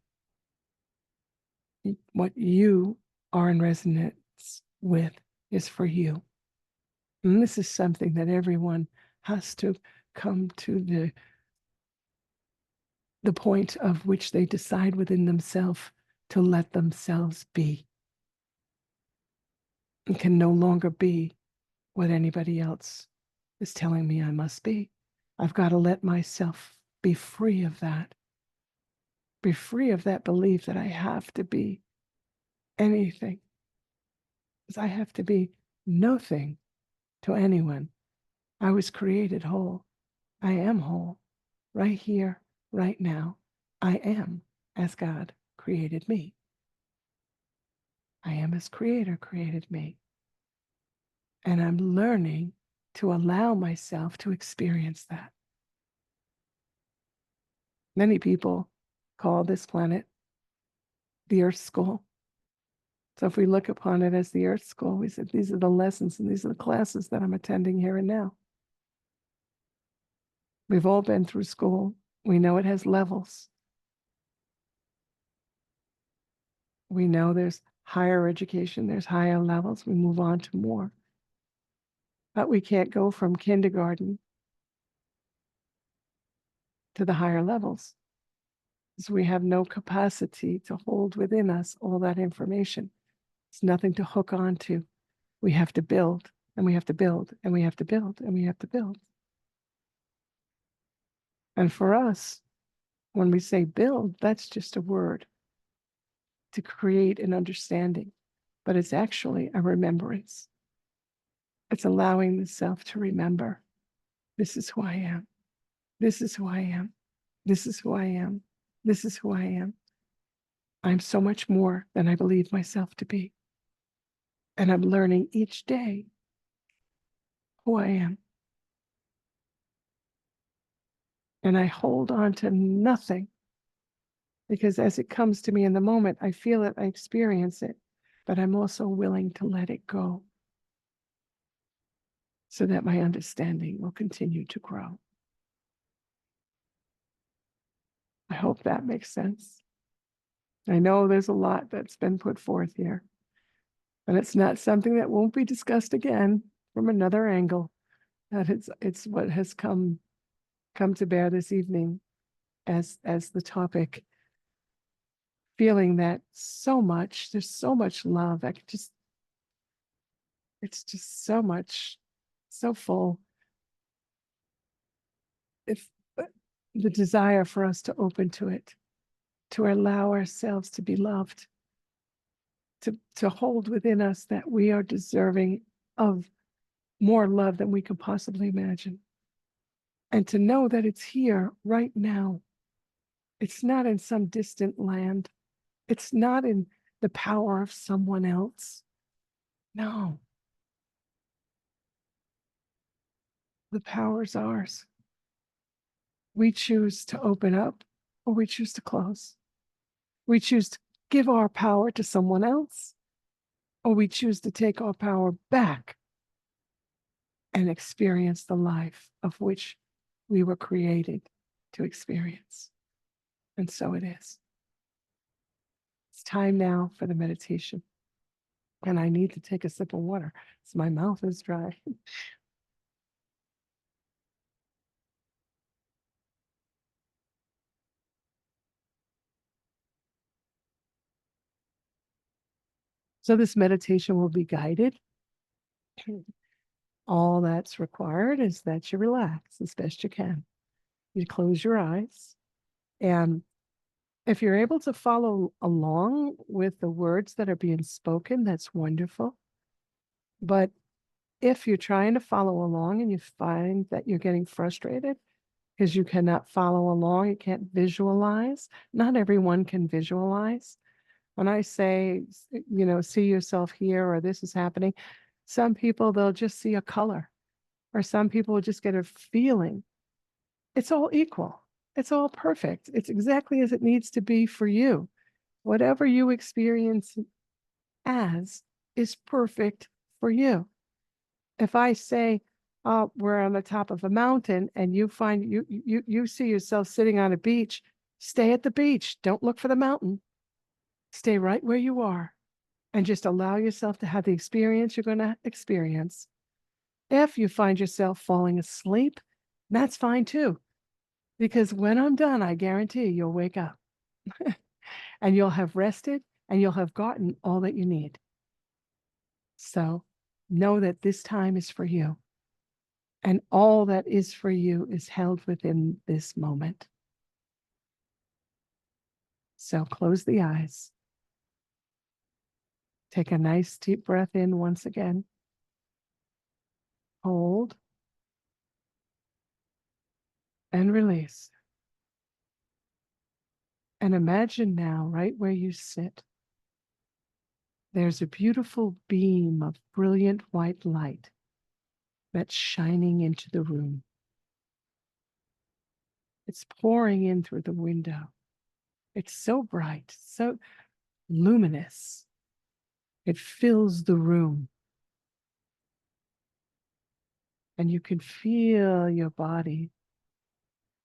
What you are in resonance with is for you. And this is something that everyone has to come to the point of which they decide within themselves to let themselves be. It can no longer be what anybody else is telling me I must be. I've got to let myself be free of that. Be free of that belief that I have to be anything. Because I have to be nothing to anyone. I was created whole. I am whole. Right here, right now. I am as God created me. I am as Creator created me. And I'm learning to allow myself to experience that. Many people call this planet the Earth School. So if we look upon it as the Earth School, we said these are the lessons and these are the classes that I'm attending here and now. We've all been through school. We know it has levels. We know there's higher education, there's higher levels. We move on to more. But we can't go from kindergarten to the higher levels. So we have no capacity to hold within us all that information. It's nothing to hook onto. We have to build, and we have to build, and we have to build, and we have to build. And for us, when we say build, that's just a word to create an understanding, but it's actually a remembrance. It's allowing the self to remember, this is who I am. This is who I am. This is who I am. This is who I am. I'm so much more than I believe myself to be. And I'm learning each day who I am. And I hold on to nothing because as it comes to me in the moment, I feel it, I experience it, but I'm also willing to let it go so that my understanding will continue to grow. I hope that makes sense. I know there's a lot that's been put forth here, and it's not something that won't be discussed again from another angle. That it's what has come to bear this evening as the topic. Feeling that so much, there's so much love. It's just so much, so full. If the desire for us to open to it, to allow ourselves to be loved, to hold within us that we are deserving of more love than we could possibly imagine. And to know that it's here right now. It's not in some distant land. It's not in the power of someone else. No. The power is ours. We choose to open up or we choose to close. We choose to give our power to someone else, or we choose to take our power back and experience the life of which we were created to experience. And so it is. It's time now for the meditation. And I need to take a sip of water, so my mouth is dry. So this meditation will be guided. All that's required is that you relax as best you can. You close your eyes, and if you're able to follow along with the words that are being spoken, that's wonderful. But if you're trying to follow along and you find that you're getting frustrated, because you cannot follow along. You can't visualize. Not everyone can visualize. When I say, see yourself here or this is happening, some people, they'll just see a color, or some people will just get a feeling. It's all equal. It's all perfect. It's exactly as it needs to be for you. Whatever you experience as is perfect for you. If I say, oh, we're on the top of a mountain and you find you see yourself sitting on a beach, stay at the beach. Don't look for the mountain. Stay right where you are and just allow yourself to have the experience you're going to experience. If you find yourself falling asleep, that's fine too. Because when I'm done, I guarantee you'll wake up and you'll have rested and you'll have gotten all that you need. So know that this time is for you. And all that is for you is held within this moment. So close the eyes. Take a nice deep breath in once again. Hold. And release. And imagine now, right where you sit, there's a beautiful beam of brilliant white light that's shining into the room. It's pouring in through the window. It's so bright, so luminous. It fills the room. And you can feel your body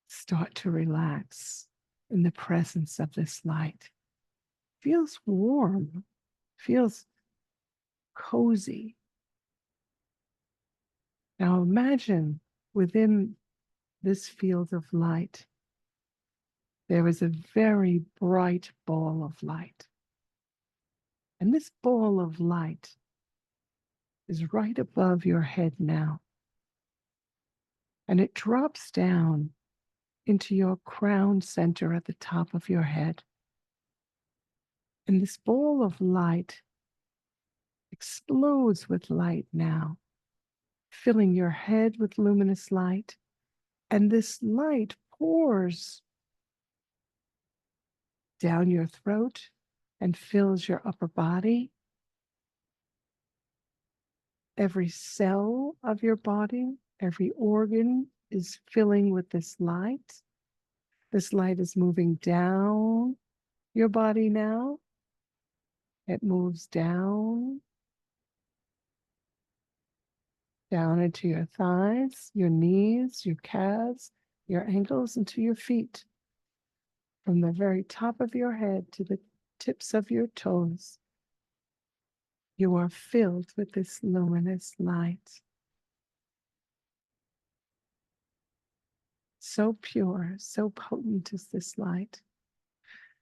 start to relax in the presence of this light. Feels warm, feels cozy. Now imagine within this field of light, there is a very bright ball of light. And this ball of light is right above your head now. And it drops down into your crown center at the top of your head. And this ball of light explodes with light now, filling your head with luminous light. And this light pours down your throat and fills your upper body. Every cell of your body, every organ is filling with this light. This light is moving down your body now. It moves down into your thighs, your knees, your calves, your ankles, and to your feet. From the very top of your head to the tips of your toes, you are filled with this luminous light. So pure, so potent is this light.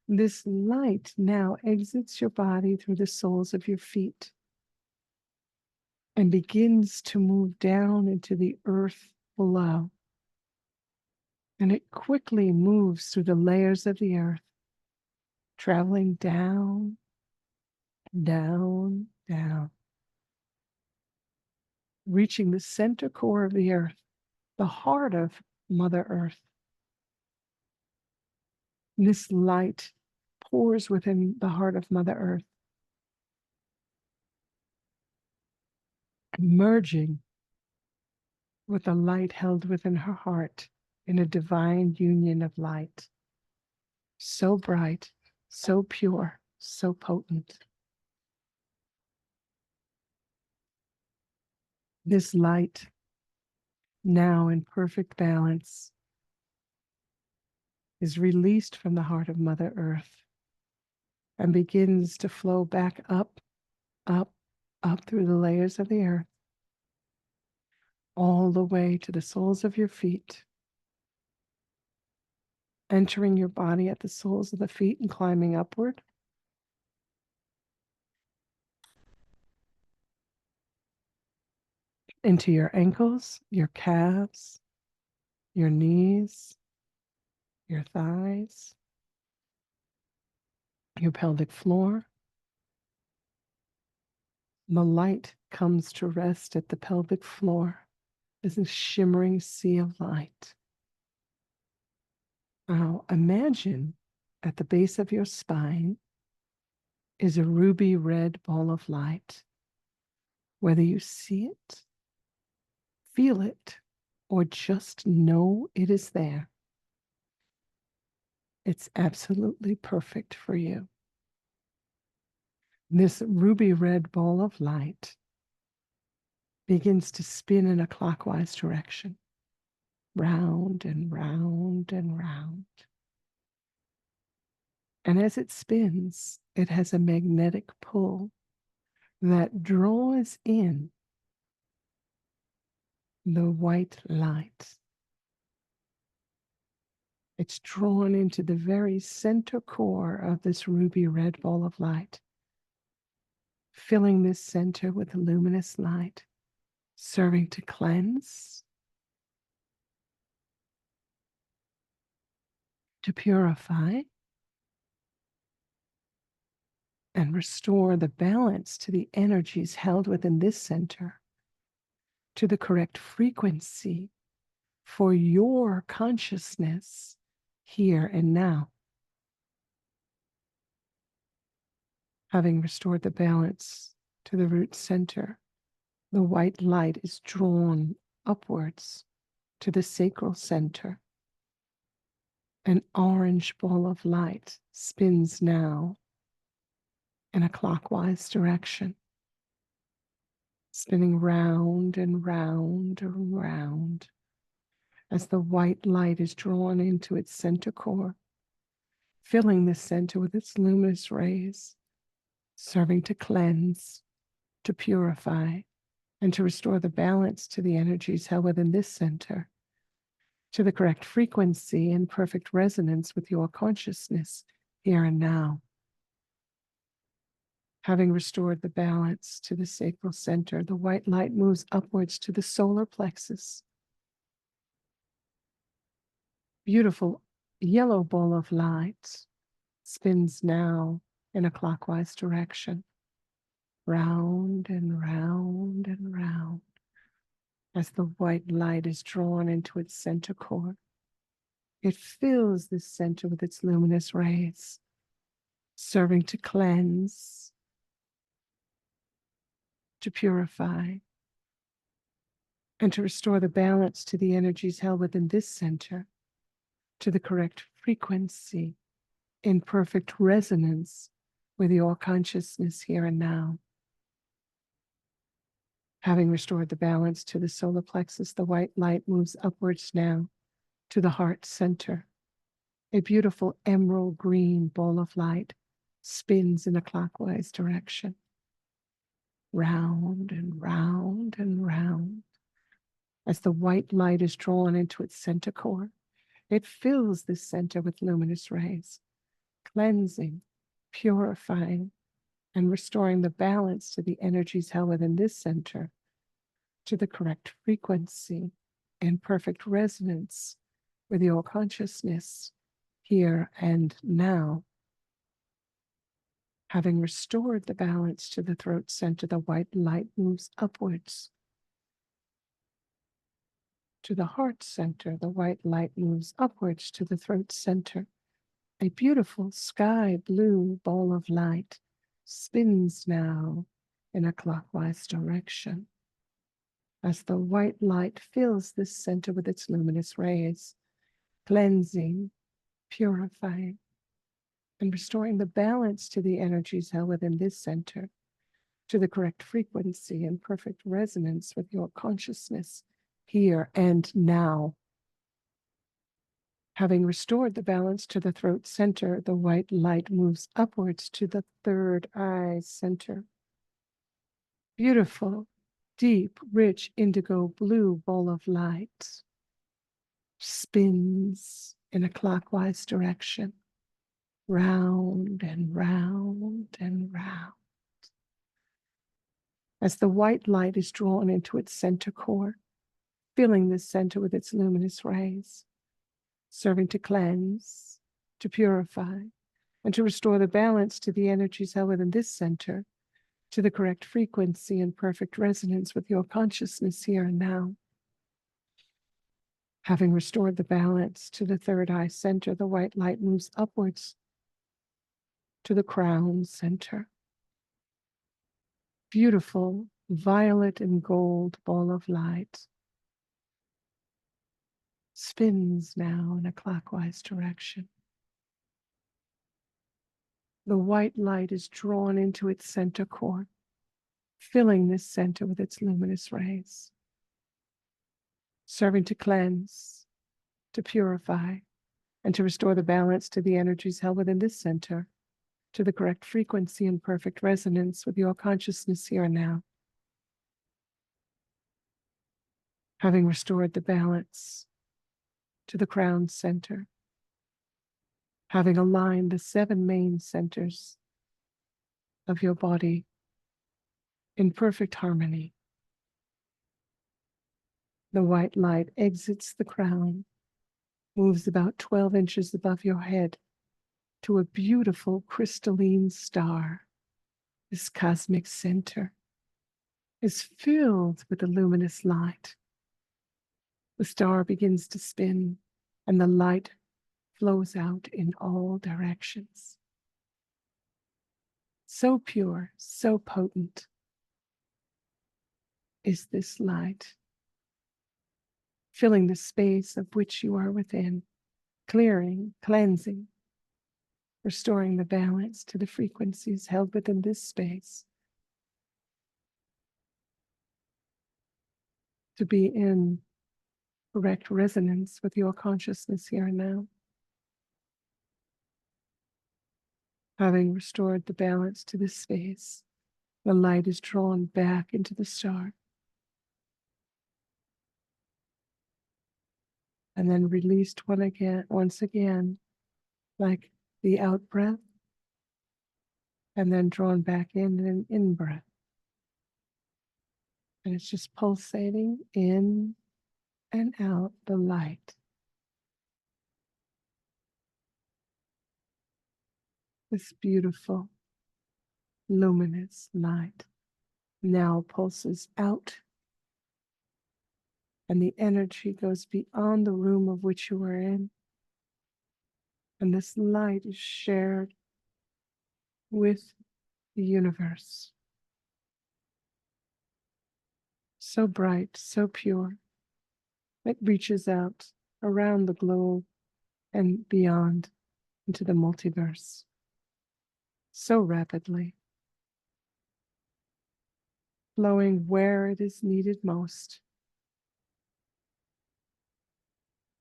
This light now exits your body through the soles of your feet and begins to move down into the earth below. And it quickly moves through the layers of the earth, traveling down, down, down, reaching the center core of the earth, the heart of Mother Earth. This light pours within the heart of Mother Earth, merging with the light held within her heart in a divine union of light. So bright, so pure, so potent. This light, now in perfect balance, is released from the heart of Mother Earth and begins to flow back up, up, up through the layers of the earth, all the way to the soles of your feet, entering your body at the soles of the feet and climbing upward. Into your ankles, your calves, your knees, your thighs, your pelvic floor. The light comes to rest at the pelvic floor as a shimmering sea of light. Now imagine at the base of your spine is a ruby red ball of light. Whether you see it, feel it, or just know it is there, it's absolutely perfect for you. This ruby red ball of light begins to spin in a clockwise direction, round and round and round. And as it spins, it has a magnetic pull that draws in the white light. It's drawn into the very center core of this ruby red ball of light, filling this center with luminous light, serving to cleanse, to purify, and restore the balance to the energies held within this center, to the correct frequency for your consciousness here and now. Having restored the balance to the root center, the white light is drawn upwards to the sacral center. An orange ball of light spins now in a clockwise direction, spinning round and round and round as the white light is drawn into its center core, filling the center with its luminous rays, serving to cleanse, to purify, and to restore the balance to the energies held within this center, to the correct frequency and perfect resonance with your consciousness here and now. Having restored the balance to the sacral center, the white light moves upwards to the solar plexus. Beautiful yellow ball of light spins now in a clockwise direction, round and round and round, as the white light is drawn into its center core. It fills this center with its luminous rays, serving to cleanse, to purify, and to restore the balance to the energies held within this center, to the correct frequency in perfect resonance with your consciousness here and now. Having restored the balance to the solar plexus, the white light moves upwards now to the heart center. A beautiful emerald green ball of light spins in a clockwise direction, round and round and round. As the white light is drawn into its center core, it fills this center with luminous rays, cleansing, purifying, and restoring the balance to the energies held within this center, to the correct frequency and perfect resonance with your consciousness here and now. Having restored the balance to the throat center, the white light moves upwards to the heart center. The white light moves upwards to the throat center. A beautiful sky blue ball of light spins now in a clockwise direction, as the white light fills this center with its luminous rays, cleansing, purifying, and restoring the balance to the energies held within this center, to the correct frequency and perfect resonance with your consciousness here and now. Having restored the balance to the throat center, the white light moves upwards to the third eye center. Beautiful, deep, rich indigo blue ball of light spins in a clockwise direction, round and round and round. As the white light is drawn into its center core, filling this center with its luminous rays, serving to cleanse, to purify, and to restore the balance to the energies held within this center, to the correct frequency and perfect resonance with your consciousness here and now. Having restored the balance to the third eye center, the white light moves upwards to the crown center. Beautiful violet and gold ball of light spins now in a clockwise direction. The white light is drawn into its center core, filling this center with its luminous rays, serving to cleanse, to purify, and to restore the balance to the energies held within this center, to the correct frequency and perfect resonance with your consciousness here and now. Having restored the balance to the crown center, having aligned the 7 main centers of your body in perfect harmony, the white light exits the crown, moves about 12 inches above your head to a beautiful crystalline star. This cosmic center is filled with the luminous light. The star begins to spin, and the light flows out in all directions. So pure, so potent is this light, filling the space of which you are within, clearing, cleansing, restoring the balance to the frequencies held within this space, to be in correct resonance with your consciousness here and now. Having restored the balance to this space, the light is drawn back into the star and then released once again, like the out breath, and then drawn back in an in breath. And it's just pulsating in and out the light. This beautiful, luminous light now pulses out, and the energy goes beyond the room of which you are in. And this light is shared with the universe. So bright, so pure, it reaches out around the globe and beyond into the multiverse so rapidly, flowing where it is needed most,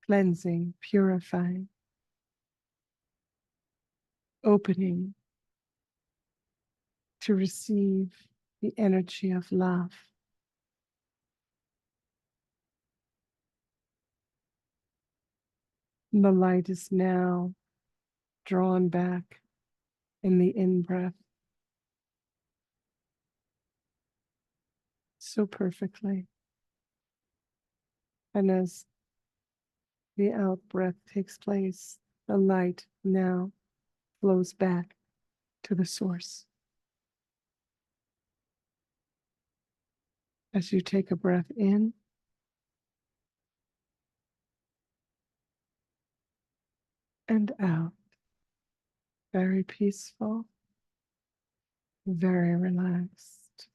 cleansing, purifying, opening to receive the energy of love. And the light is now drawn back in the in-breath so perfectly. And as the out-breath takes place, the light now flows back to the source. As you take a breath in and out, very peaceful, very relaxed.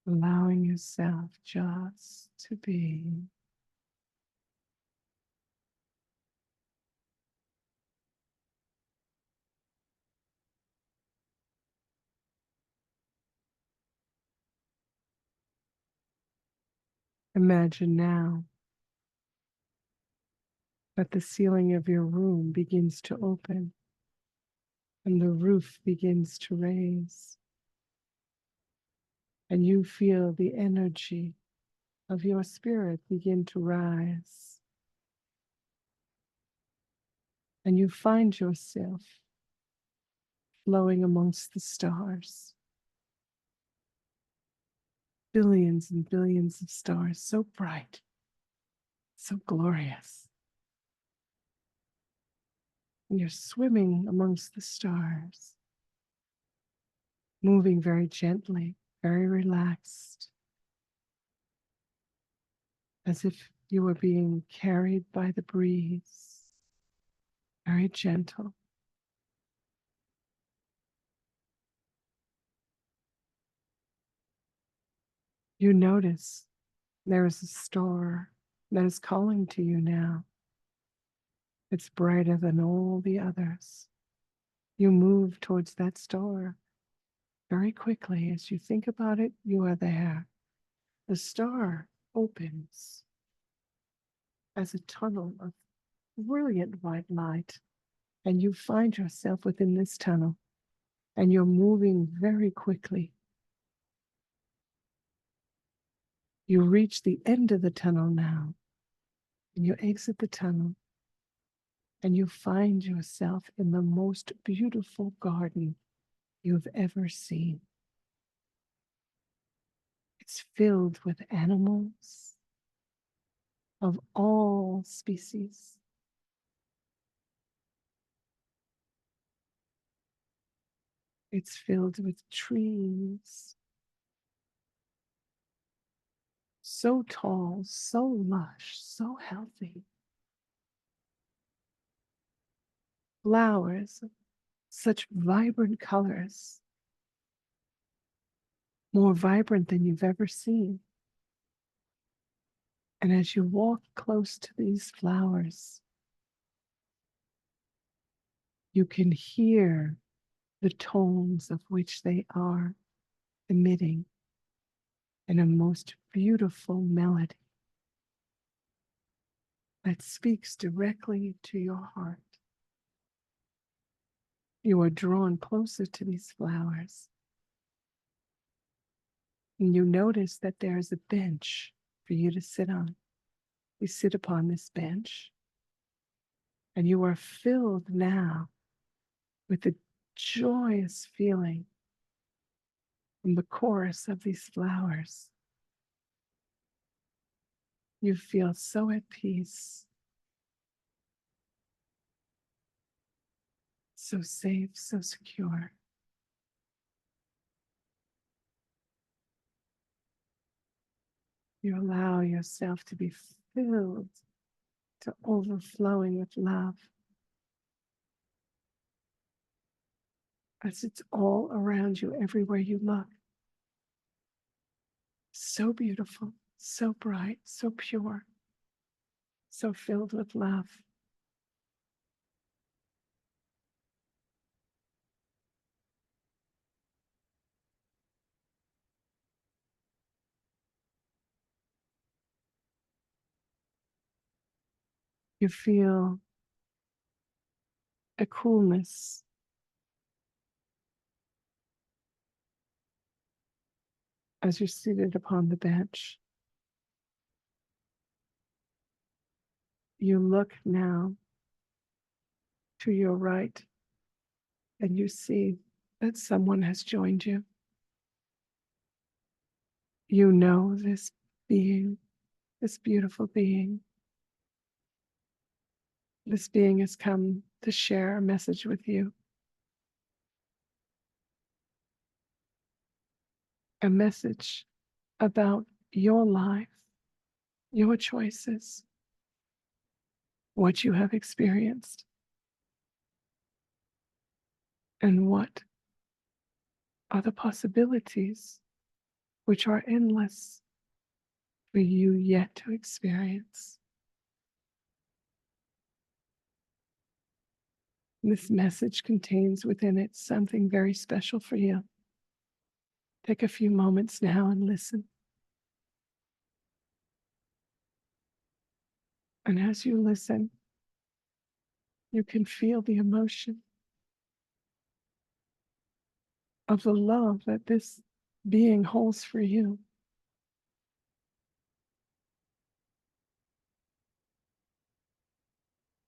Allowing yourself just to be. Imagine now that the ceiling of your room begins to open and the roof begins to raise, and you feel the energy of your spirit begin to rise, and you find yourself flowing amongst the stars. Billions and billions of stars, so bright, so glorious. You're swimming amongst the stars, moving very gently, very relaxed, as if you were being carried by the breeze, very gentle. You notice there is a star that is calling to you now. It's brighter than all the others. You move towards that star very quickly. As you think about it, you are there. The star opens as a tunnel of brilliant white light, and you find yourself within this tunnel, and you're moving very quickly. You reach the end of the tunnel now, and you exit the tunnel, and you find yourself in the most beautiful garden you've ever seen. It's filled with animals of all species. It's filled with trees, so tall, so lush, so healthy. Flowers, such vibrant colors, more vibrant than you've ever seen. And as you walk close to these flowers, you can hear the tones of which they are emitting in a most beautiful melody that speaks directly to your heart. You are drawn closer to these flowers, and you notice that there is a bench for you to sit on. You sit upon this bench, and you are filled now with the joyous feeling from the chorus of these flowers. You feel so at peace, so safe, so secure. You allow yourself to be filled to overflowing with love, as it's all around you, everywhere you look. So beautiful, so bright, so pure, so filled with love. You feel a coolness as you're seated upon the bench. You look now to your right, and you see that someone has joined you. You know this being, this beautiful being. This being has come to share a message with you, a message about your life, your choices, what you have experienced, and what are the possibilities, which are endless, for you yet to experience. This message contains within it something very special for you. Take a few moments now and listen. And as you listen, you can feel the emotion of the love that this being holds for you.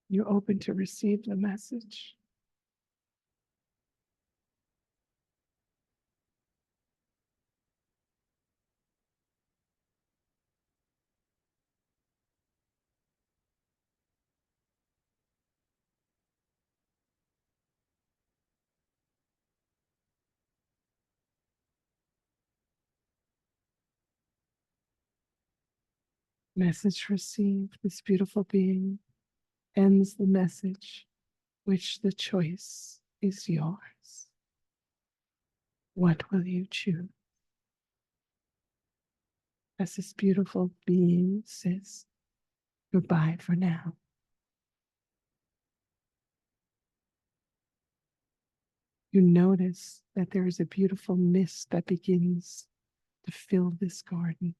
You're open to receive the message. Message received. This beautiful being ends the message, which the choice is yours. What will you choose? As this beautiful being says goodbye for now. You notice that there is a beautiful mist that begins to fill this garden.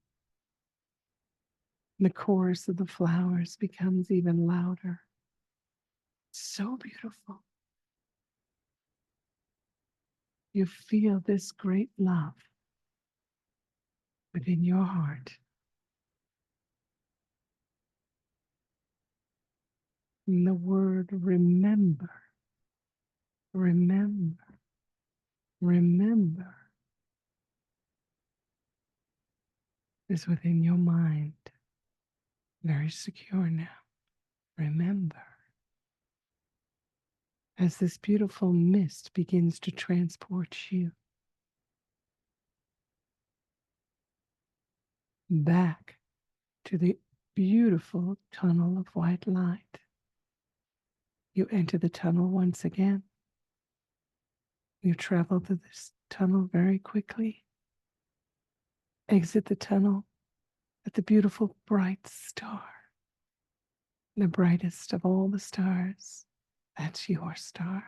The chorus of the flowers becomes even louder. So beautiful. You feel this great love within your heart. And the word remember, remember, remember is within your mind. Very secure now. Remember. As this beautiful mist begins to transport you back to the beautiful tunnel of white light. You enter the tunnel once again. You travel through this tunnel very quickly. Exit the tunnel at the beautiful bright star, the brightest of all the stars. That's your star.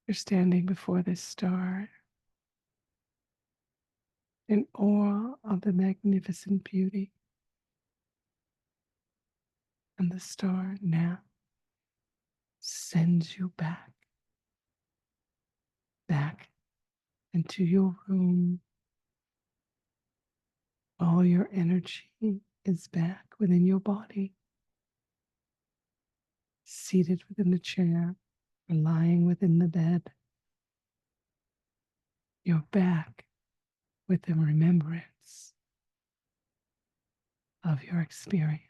You're standing before this star in awe of the magnificent beauty. And the star now sends you back into your room. All your energy is back within your body, seated within the chair or lying within the bed. You're back with the remembrance of your experience.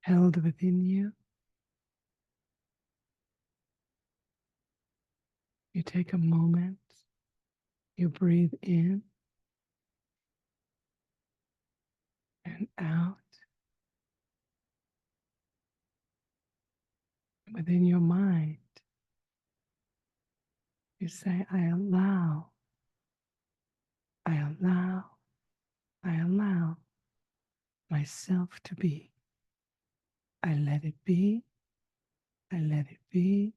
Held within you. You take a moment, you breathe in and out. Within your mind, you say, I allow, I allow, I allow myself to be. I let it be, I let it be,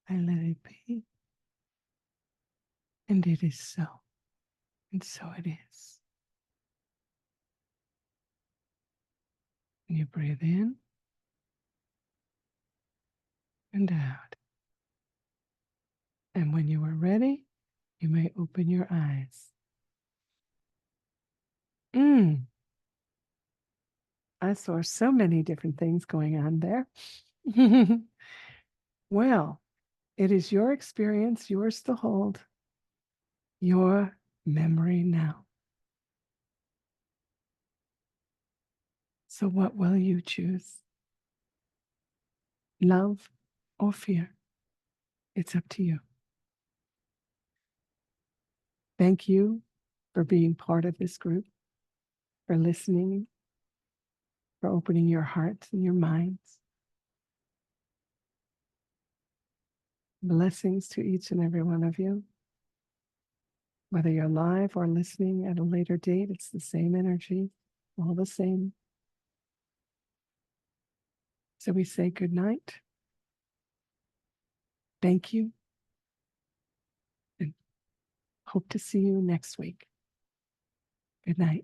I let it be. And it is so, and so it is. And you breathe in and out. And when you are ready, you may open your eyes. I saw so many different things going on there. Well, it is your experience, yours to hold, your memory now. So what will you choose? Love or fear? It's up to you. Thank you for being part of this group, for listening, for opening your hearts and your minds. Blessings to each and every one of you. Whether you're live or listening at a later date, it's the same energy, all the same. So we say good night. Thank you. And hope to see you next week. Good night.